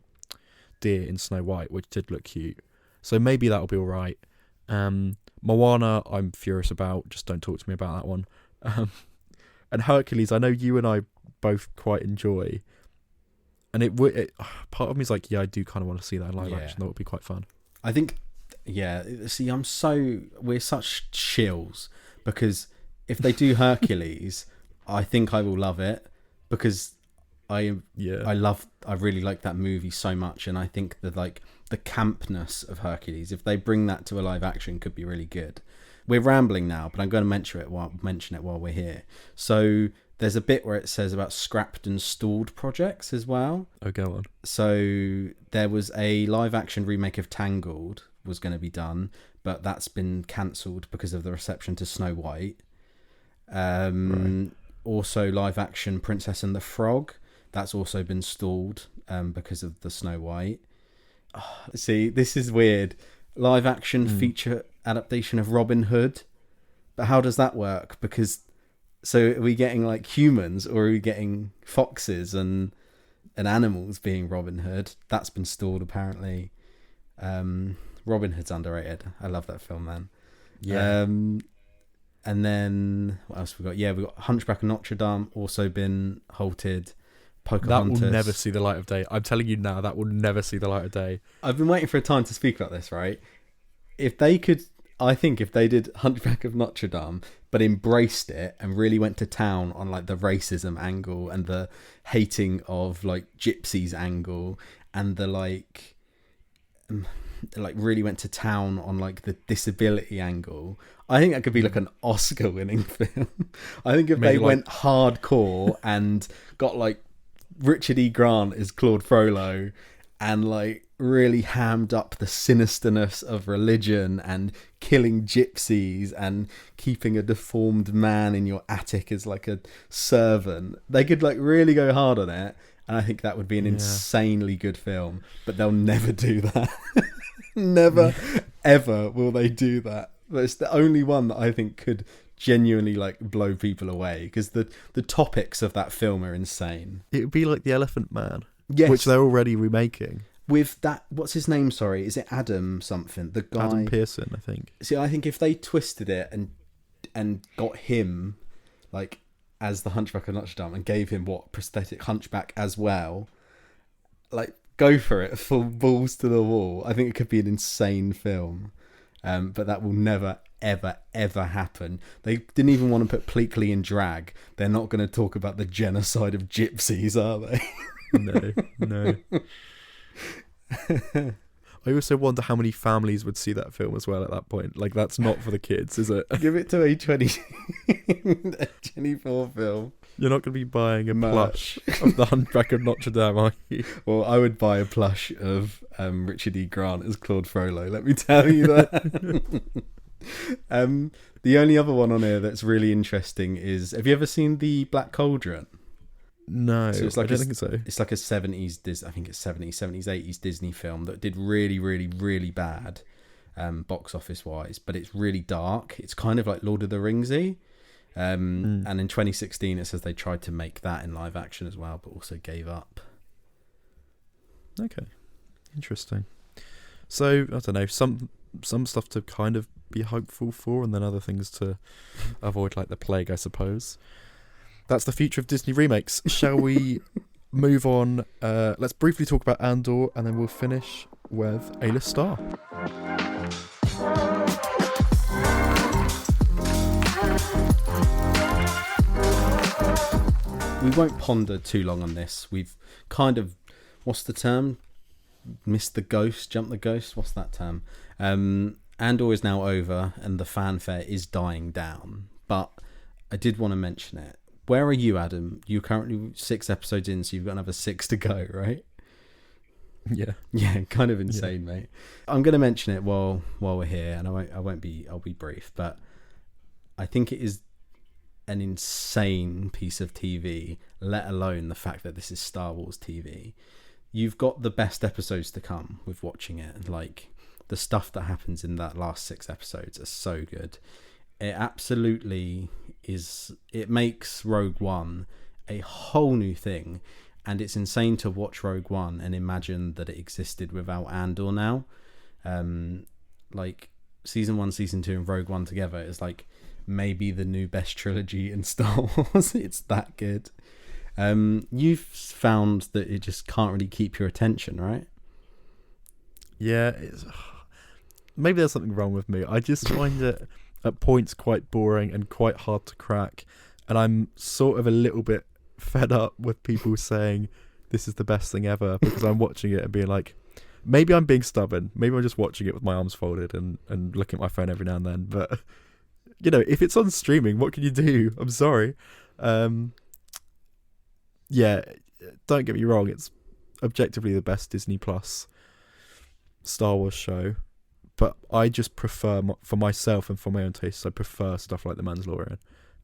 deer in Snow White, which did look cute. So maybe that'll be all right. Moana, I'm furious about. Just don't talk to me about that one. And Hercules, I know you and I both quite enjoy, and it part of me is like, yeah, I do kind of want to see that in live action. That would be quite fun. I think, yeah. See, we're such chills because if they do Hercules, I think I will love it because I really like that movie so much, and I think that like the campness of Hercules, if they bring that to a live action, could be really good. We're rambling now, but I'm going to mention it while we're here. So there's a bit where it says about scrapped and stalled projects as well. Oh, go on. So there was a live action remake of Tangled was going to be done, but that's been cancelled because of the reception to Snow White. Right. Also live action Princess and the Frog, that's also been stalled because of the Snow White. Oh, see, this is weird. Live action feature adaptation of Robin Hood, but how does that work? Because so are we getting like humans, or are we getting foxes and animals being Robin Hood? That's been stalled apparently. Robin Hood's underrated. I love that film, man. Yeah. And then what else we got? Yeah, we got Hunchback of Notre Dame also been halted. Pocahontas. That will never see the light of day. I'm telling you now, that will never see the light of day. I've been waiting for a time to speak about this, right? If they did Hunchback of Notre Dame, but embraced it and really went to town on like the racism angle and the hating of like gypsies angle and the like really went to town on like the disability angle, I think that could be like an Oscar winning film. I think if they went hardcore and got like Richard E. Grant as Claude Frollo and like really hammed up the sinisterness of religion and killing gypsies and keeping a deformed man in your attic as like a servant, they could like really go hard on it, and I think that would be an insanely good film. But they'll never do that. Never ever will they do that. But it's the only one that I think could genuinely like blow people away because the topics of that film are insane. It would be like The Elephant Man, yes, which they're already remaking. With that, what's his name? Sorry, is it Adam something? The guy, Adam Pearson, I think. See, I think if they twisted it and got him like as the Hunchback of Notre Dame and gave him prosthetic hunchback as well, like go for it, full balls to the wall. I think it could be an insane film, but that will never ever happen. They didn't even want to put Pleakley in drag. They're not going to talk about the genocide of gypsies, are they? No. I also wonder how many families would see that film as well at that point. Like, that's not for the kids, is it? Give it to a 24 film. You're not going to be buying a plush of the Hunchback of Notre Dame, are you? Well, I would buy a plush of Richard E. Grant as Claude Frollo, let me tell you that. The only other one on here that's really interesting is, have you ever seen The Black Cauldron? No, so it's like I don't think so. It's like a 70s, I think it's 70s, 80s Disney film that did really, really, really bad box office wise, but it's really dark. It's kind of like Lord of the Ringsy. And in 2016 it says they tried to make that in live action as well, but also gave up. Okay, interesting. So I don't know, some stuff to kind of be hopeful for, and then other things to avoid, like the plague, I suppose. That's the future of Disney remakes. Shall we move on? Let's briefly talk about Andor, and then we'll finish with A-list star. We won't ponder too long on this. We've kind of, what's the term? Missed the ghost, jumped the ghost. What's that term? Andor is now over, and the fanfare is dying down. But I did want to mention it. Where are you, Adam? You're currently 6 episodes in, so you've got another 6 to go, right? Yeah, kind of insane, mate. I'm going to mention it while we're here, and I'll be brief, but I think it is an insane piece of TV, let alone the fact that this is Star Wars TV. You've got the best episodes to come with watching it. Like, the stuff that happens in that last 6 episodes are so good. It absolutely is. It makes Rogue One a whole new thing, and it's insane to watch Rogue One and imagine that it existed without Andor now. Like, season 1, season 2 and Rogue One together is like maybe the new best trilogy in Star Wars. It's that good. You've found that it just can't really keep your attention, right? Yeah, maybe there's something wrong with me. I just find it at points quite boring and quite hard to crack, and I'm sort of a little bit fed up with people saying this is the best thing ever, because I'm watching it and being like, maybe I'm being stubborn, maybe I'm just watching it with my arms folded and looking at my phone every now and then, but you know, if it's on streaming, what can you do? I'm sorry. Yeah, don't get me wrong, it's objectively the best Disney Plus Star Wars show, but I just prefer, for myself and for my own tastes, I prefer stuff like The Mandalorian.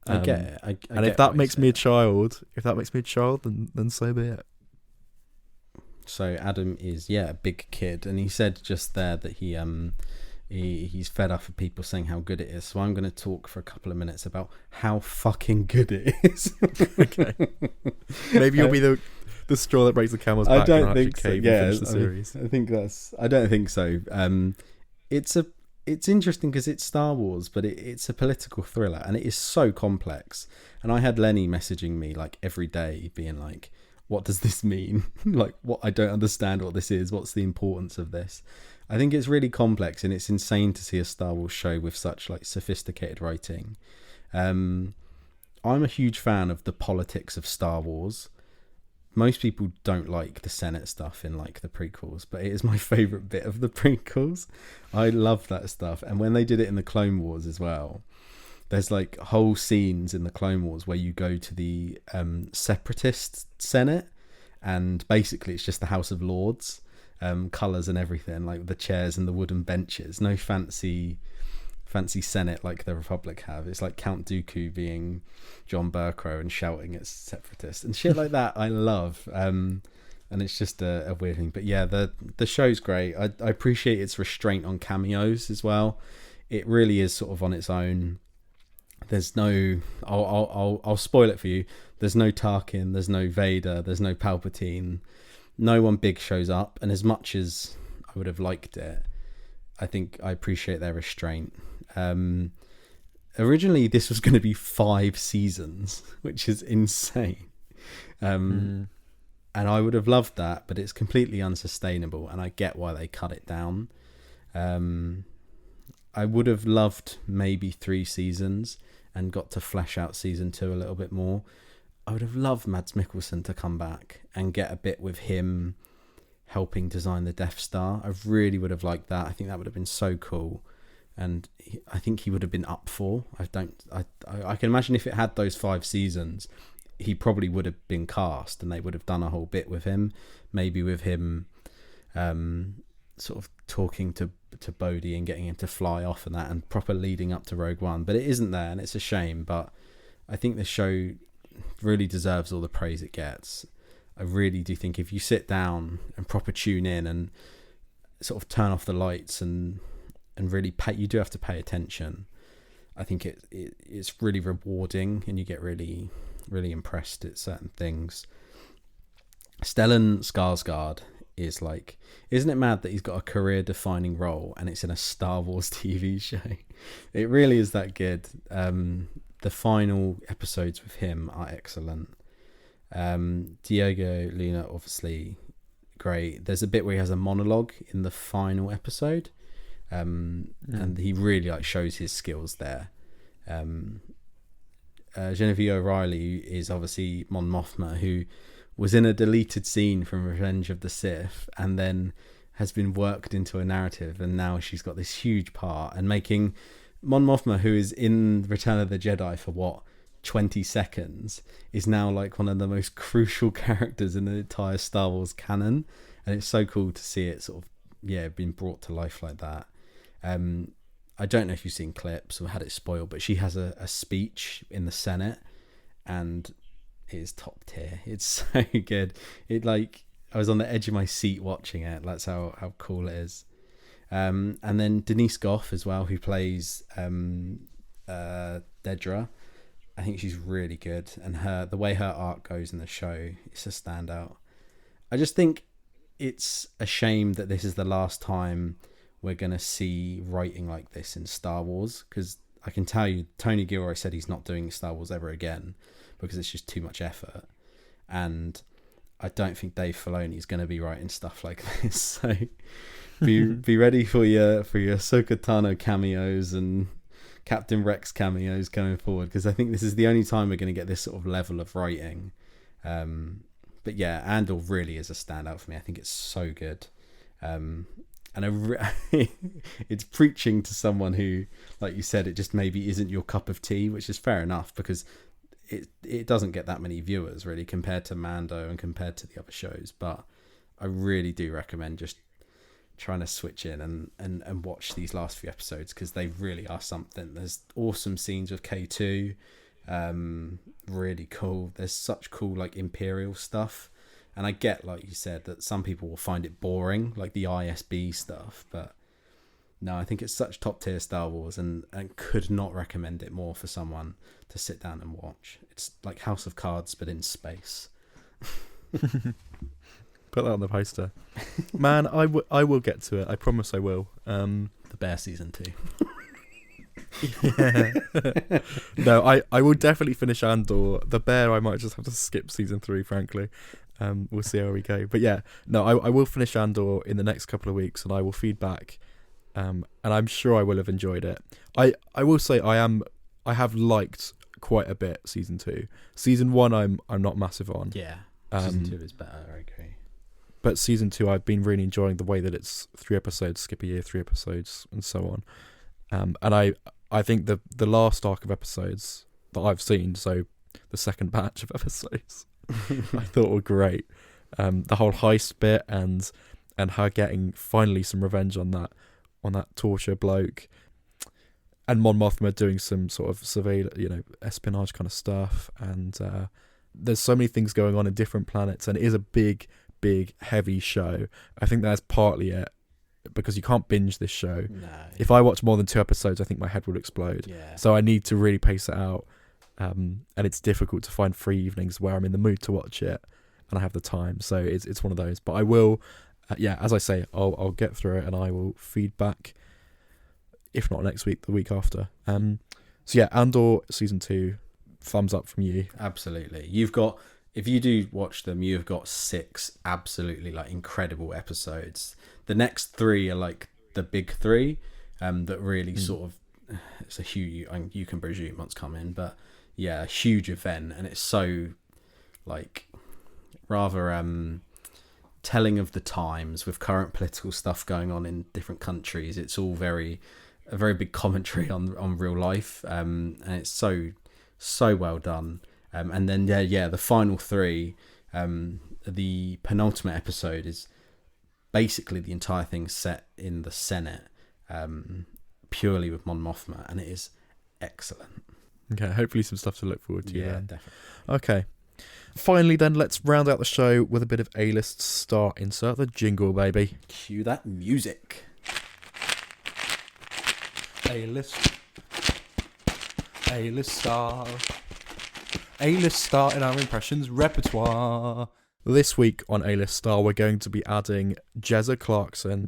I get it. I and get if that makes me a child, then so be it. So Adam is a big kid, and he said just there that he's fed up of people saying how good it is. So I'm going to talk for a couple of minutes about how fucking good it is. Okay. Maybe you'll be the straw that breaks the camel's back. I don't think so. Yeah, the series. I don't think so. It's interesting because it's Star Wars, but it's a political thriller, and it is so complex. And I had Lenny messaging me like every day, being like, "What does this mean? Like, what? I don't understand what this is. What's the importance of this?" I think it's really complex, and it's insane to see a Star Wars show with such like sophisticated writing. I'm a huge fan of the politics of Star Wars. Most people don't like the Senate stuff in like the prequels, but it is my favorite bit of the prequels. I love that stuff. And when they did it in the Clone Wars as well, there's like whole scenes in the Clone Wars where you go to the separatist Senate, and basically it's just the House of Lords, colours and everything, like the chairs and the wooden benches. No fancy Senate like the Republic have. It's like Count Dooku being John Burkrow and shouting at separatists and shit like that. I love, and it's just a weird thing. But yeah, the show's great. I appreciate its restraint on cameos as well. It really is sort of on its own. There's no, I'll spoil it for you. There's no Tarkin, there's no Vader, there's no Palpatine. No one big shows up, and as much as I would have liked it, I think I appreciate their restraint. Originally this was going to be 5 seasons, which is insane. And I would have loved that, but it's completely unsustainable, and I get why they cut it down. I would have loved maybe 3 seasons and got to flesh out season 2 a little bit more. I would have loved Mads Mikkelsen to come back and get a bit with him helping design the Death Star. I really would have liked that. I think that would have been so cool. And I think he would have been up for. I can imagine if it had those 5 seasons, he probably would have been cast and they would have done a whole bit with him. Maybe with him sort of talking to Bodhi and getting him to fly off and that, and proper leading up to Rogue One. But it isn't there, and it's a shame. But I think the show really deserves all the praise it gets. I really do think if you sit down and proper tune in and sort of turn off the lights and really pay, you do have to pay attention. I think it's really rewarding, and you get really, really impressed at certain things. Stellan Skarsgård is like, isn't it mad that he's got a career-defining role and it's in a Star Wars TV show? It really is that good. The final episodes with him are excellent. Diego Luna, obviously great. There's a bit where he has a monologue in the final episode, and he really like shows his skills there. Genevieve O'Reilly is obviously Mon Mothma, who was in a deleted scene from Revenge of the Sith and then has been worked into a narrative, and now she's got this huge part, and making Mon Mothma, who is in Return of the Jedi for 20 seconds, is now like one of the most crucial characters in the entire Star Wars canon, and it's so cool to see it sort of being brought to life like that. I don't know if you've seen clips or had it spoiled, but she has a speech in the Senate, and it is top tier. It's so good. I was on the edge of my seat watching it. That's how cool it is. And then Denise Gough as well, who plays Dedra. I think she's really good, and the way her arc goes in the show, it's a standout. I just think it's a shame that this is the last time we're going to see writing like this in Star Wars, because I can tell you, Tony Gilroy said he's not doing Star Wars ever again because it's just too much effort, and I don't think Dave Filoni is going to be writing stuff like this. So be ready for your Ahsoka Tano cameos and Captain Rex cameos going forward, because I think this is the only time we're going to get this sort of level of writing. But yeah, Andor really is a standout for me. I think it's so good. And it's preaching to someone who, like you said, it just maybe isn't your cup of tea, which is fair enough, because it doesn't get that many viewers really compared to Mando and compared to the other shows. But I really do recommend just trying to switch in and watch these last few episodes, because they really are something. There's awesome scenes with K2, really cool. There's such cool like Imperial stuff, and I get, like you said, that some people will find it boring, like the ISB stuff, but no, I think it's such top tier Star Wars, and could not recommend it more for someone to sit down and watch. It's like House of Cards but in space. Put that on the poster. Man, I will get to it. I promise I will. The Bear season 2. Yeah. No, I will definitely finish Andor. The Bear, I might just have to skip season 3, frankly. We'll see how we go. But yeah, no, I will finish Andor in the next couple of weeks, and I will feed back. And I'm sure I will have enjoyed it. I will say I have liked quite a bit season 2. Season 1 I'm not massive on. Yeah. Season 2 is better, I agree. But season 2 I've been really enjoying the way that it's 3 episodes, skip a year, 3 episodes, and so on. And I think the last arc of episodes that I've seen, so the second batch of episodes, I thought were great. The whole heist bit and her getting finally some revenge on that torture bloke, and Mon Mothma doing some sort of surveillance, espionage kind of stuff, and there's so many things going on in different planets, and it is a big heavy show. I think that's partly it, because you can't binge this show. No. If I watch more than 2 episodes, I think my head will explode. Yeah. So I need to really pace it out, and it's difficult to find free evenings where I'm in the mood to watch it and I have the time. So it's one of those. But I will, as I say, I'll get through it and I will feed back. If not next week, the week after. So yeah, Andor season 2, thumbs up from you. Absolutely. You've got, if you do watch them, you've got 6 absolutely like incredible episodes. The next 3 are like the big 3, that really sort of, it's a huge, you can presume what's coming, but yeah, a huge event, and it's so like rather telling of the times with current political stuff going on in different countries. It's all a very big commentary on real life, and it's so well done. And then the final three, the penultimate episode is basically the entire thing set in the Senate, purely with Mon Mothma, and it is excellent. Okay, hopefully some stuff to look forward to. Yeah, then. definitely. Okay. Finally, then, let's round out the show with a bit of A-list star insert, the jingle, baby. Cue that music. A-list star. A-list star in our impressions repertoire. This week on A-list star, we're going to be adding Jeremy Clarkson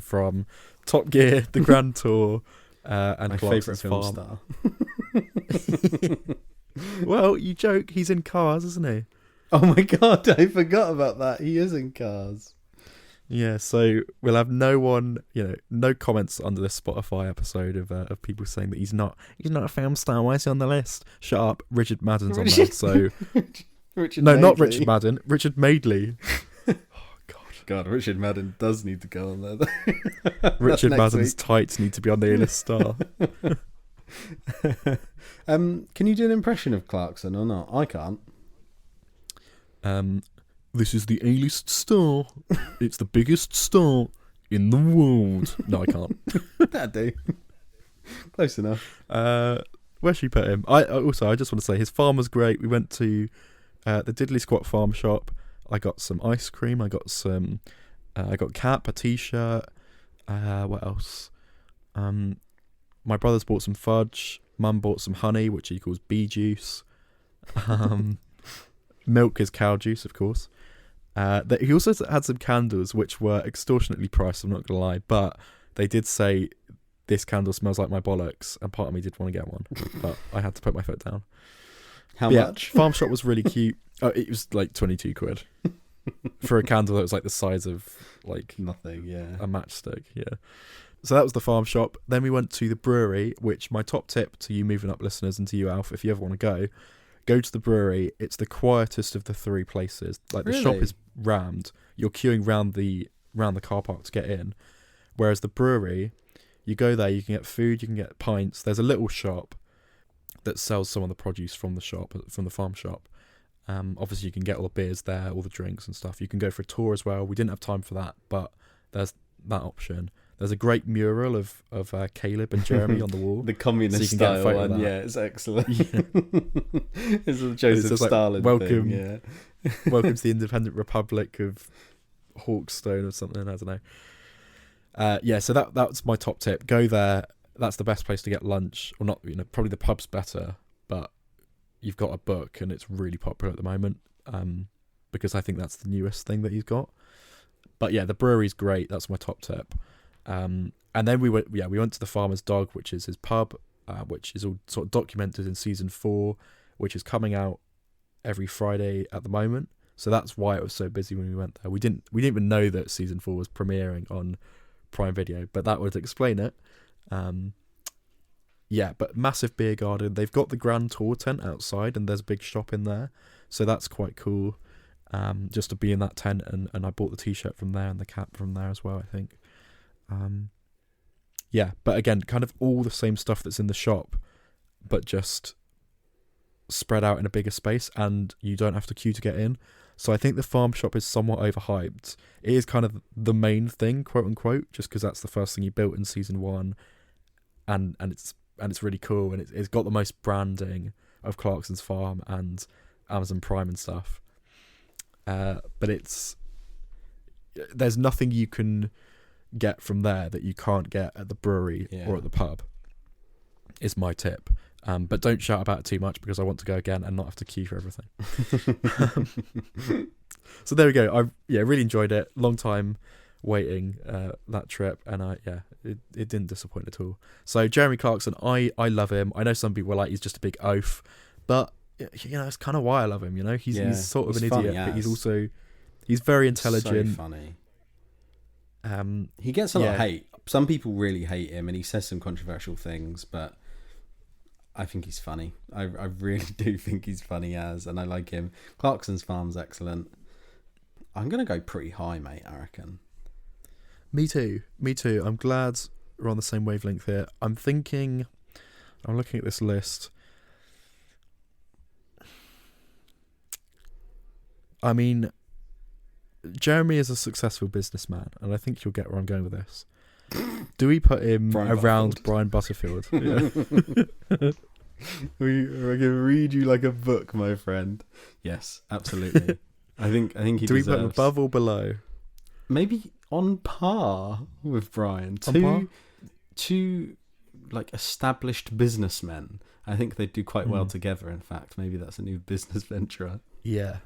from Top Gear, The Grand Tour, and my Clarkson's favourite film Farm. star. Well, you joke, he's in Cars, isn't he? Oh my god, I forgot about that. He is in Cars. Yeah, so we'll have no comments under this Spotify episode of people saying that he's not a film star. Why is he on the list? Shut up, Richard Madden's on there. So not Richard Madden, Richard Madeley. Oh God, Richard Madden does need to go on there. Richard Madden's tights need to be on the A-list star. Can you do an impression of Clarkson or not? I can't. This is the A-list star. It's the biggest star in the world. No, I can't. That'd do. Close enough. Where should we put him? I just want to say his farm was great. We went to the Diddley Squat Farm Shop. I got some ice cream. I got cap, a t-shirt. What else? My brother's bought some fudge. Mum bought some honey, which he calls bee juice. Milk is cow juice, of course. He also had some candles, which were extortionately priced, I'm not going to lie. But they did say, this candle smells like my bollocks. And part of me did want to get one. But I had to put my foot down. How much? Farm Shop was really cute. It was like 22 quid. For a candle that was like the size of like nothing, yeah. A matchstick, yeah. So that was the Farm Shop. Then we went to the brewery, which my top tip to you moving up listeners and to you, Alf, if you ever want to go to the brewery. It's the quietest of the three places. Like the shop is rammed. You're queuing round the car park to get in. Whereas the brewery, you go there, you can get food, you can get pints. There's a little shop that sells some of the produce from the Farm Shop. Obviously you can get all the beers there, all the drinks and stuff. You can go for a tour as well. We didn't have time for that, but there's that option. There's a great mural of Caleb and Jeremy on the wall. The communist style one, yeah, it's excellent. Yeah. It's a Joseph Stalin welcome, thing, yeah. Welcome to the Independent Republic of Hawkstone or something, I don't know. So that's my top tip. Go there. That's the best place to get lunch. Or not, probably the pub's better, but you've got a book and it's really popular at the moment, because I think that's the newest thing that he's got. But yeah, the brewery's great. That's my top tip. And then we went to the Farmer's Dog, which is his pub, which is all sort of documented in season 4, which is coming out every Friday at the moment. So that's why it was so busy when we went there. We didn't even know that season 4 was premiering on Prime Video, but that would explain it. But massive beer garden. They've got the Grand Tour tent outside, and there's a big shop in there, so that's quite cool. Just to be in that tent, and I bought the t-shirt from there and the cap from there as well, I think. But again, kind of all the same stuff that's in the shop, but just spread out in a bigger space, and you don't have to queue to get in. So I think the Farm Shop is somewhat overhyped. It is kind of the main thing, quote unquote, just because that's the first thing you built in season 1, and it's really cool, and it's got the most branding of Clarkson's Farm and Amazon Prime and stuff. But there's nothing you can get from there that you can't get at the brewery or at the pub, is my tip. But don't shout about it too much, because I want to go again and not have to queue for everything. So there we go. I really enjoyed it. Long time waiting that trip, and it didn't disappoint at all. So Jeremy Clarkson, I love him. I know some people are like, he's just a big oaf, but it's kind of why I love him. He's sort of an idiot, but he's very intelligent. So funny. He gets a lot of hate. some people really hate him, and he says some controversial things, but I think he's funny. I really do think he's funny and I like him. Clarkson's farm's excellent. I'm going to go pretty high, mate, I reckon. Me too. I'm glad we're on the same wavelength here. I'm looking at this list. I mean, Jeremy is a successful businessman, and I think you'll get where I'm going with this. Do we put him around Brian Butterfield? Yeah. We're gonna read you like a book, my friend. Yes, absolutely. I think he. Do we put him above or below? Maybe on par with Brian. Two like established businessmen. I think they do quite well together. In fact, maybe that's a new business venture. Yeah,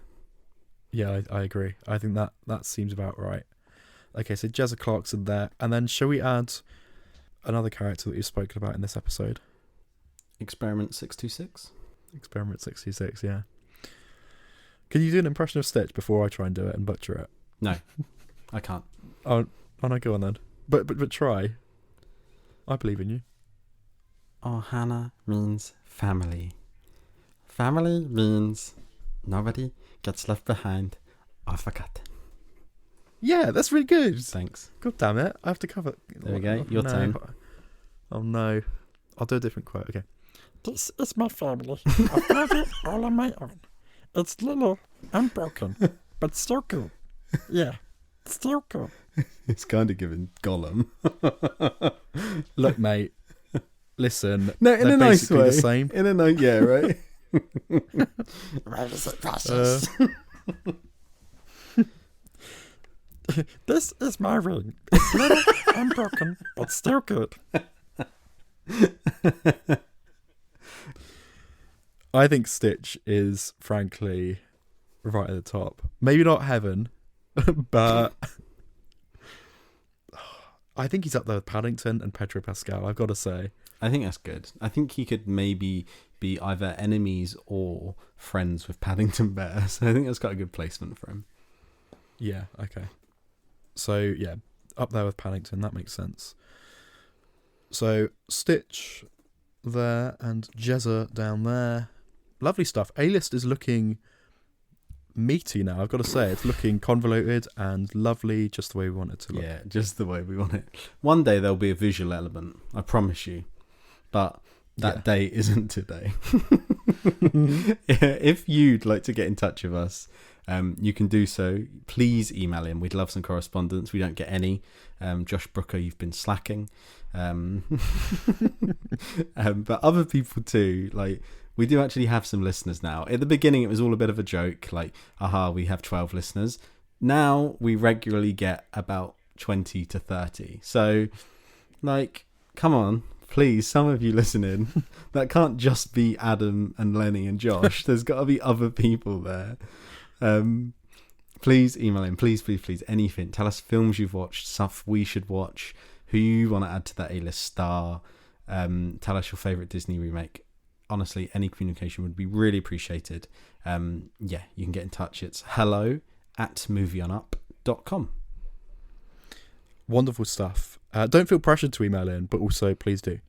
I agree. I think that seems about right. Okay, so Jezza Clarkson there, and then shall we add another character that you've spoken about in this episode? Experiment 626. Experiment 626, yeah. Can you do an impression of Stitch before I try and do it and butcher it? No, I can't. Oh no, go on then. But try. I believe in you. Ohana means family. Family means nobody gets left behind or forgotten. Yeah, that's really good. Thanks. God damn it. I have to cover. There we go. Your turn. Oh no. I'll do a different quote. Okay. This is my family. I've got it all on my own. It's little and broken, but still cool. Yeah, still cool. It's kind of giving Gollum. Look, mate. Listen. No, in a nice way. The same. In a nice, yeah, right. Where is it precious? This is my ring. It's little and broken, but still good. I think Stitch is, frankly, right at the top. Maybe not heaven, but I think he's up there with Paddington and Pedro Pascal, I've got to say. I think that's good. I think he could maybe be either enemies or friends with Paddington Bear. So I think that's got a good placement for him. Yeah, okay. So, yeah, up there with Paddington, that makes sense. So, Stitch there and Jezza down there. Lovely stuff. A-list is looking meaty now, I've got to say. It's looking convoluted and lovely, just the way we want it to look. Yeah, just the way we want it. One day there'll be a visual element, I promise you. But that day isn't today. If you'd like to get in touch with us, you can do so. Please email in. We'd love some correspondence. We don't get any. Josh Brooker, you've been slacking. But other people too. Like, we do actually have some listeners now. At the beginning, it was all a bit of a joke. Like, aha, we have 12 listeners. Now we regularly get about 20 to 30. So, like, come on. Please, some of you listening, that can't just be Adam and Lenny and Josh. There's got to be other people there. Please email in. Please, anything. Tell us films you've watched, stuff we should watch, who you want to add to that A-list star. Tell us your favourite Disney remake. Honestly, any communication would be really appreciated. You can get in touch. It's hello@movieonup.com. Wonderful stuff. Don't feel pressured to email in, but also please do.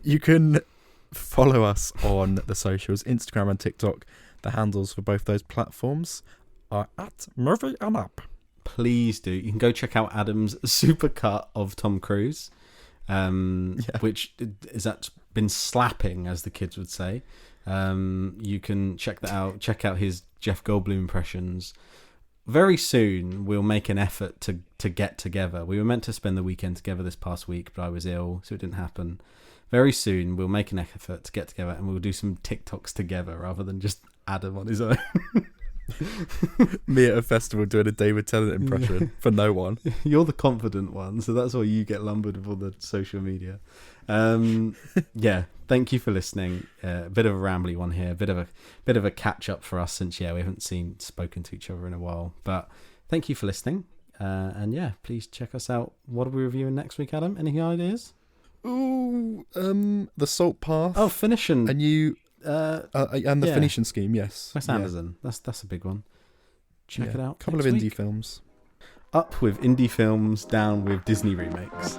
You can follow us on the socials, Instagram and TikTok. The handles for both those platforms are @movieonup. Please do. You can go check out Adam's supercut of Tom Cruise, which is been slapping, as the kids would say. You can check that out. Check out his Jeff Goldblum impressions. Very soon, we'll make an effort to get together. We were meant to spend the weekend together this past week, but I was ill, so it didn't happen. Very soon, we'll make an effort to get together, and we'll do some TikToks together rather than just Adam on his own. Me at a festival doing a David Tennant impression for no one. You're the confident one, so that's why you get lumbered with all the social media. Thank you for listening. A bit of a rambly one here, a bit of a catch up for us since we haven't spoken to each other in a while. But thank you for listening, and please check us out. What are we reviewing next week, Adam? Any ideas? Ooh, The Salt Path. Oh, Phoenician. And the Phoenician Scheme. Yes, Wes Anderson. That's a big one. Check it out. A couple of indie films. Up with indie films, down with Disney remakes.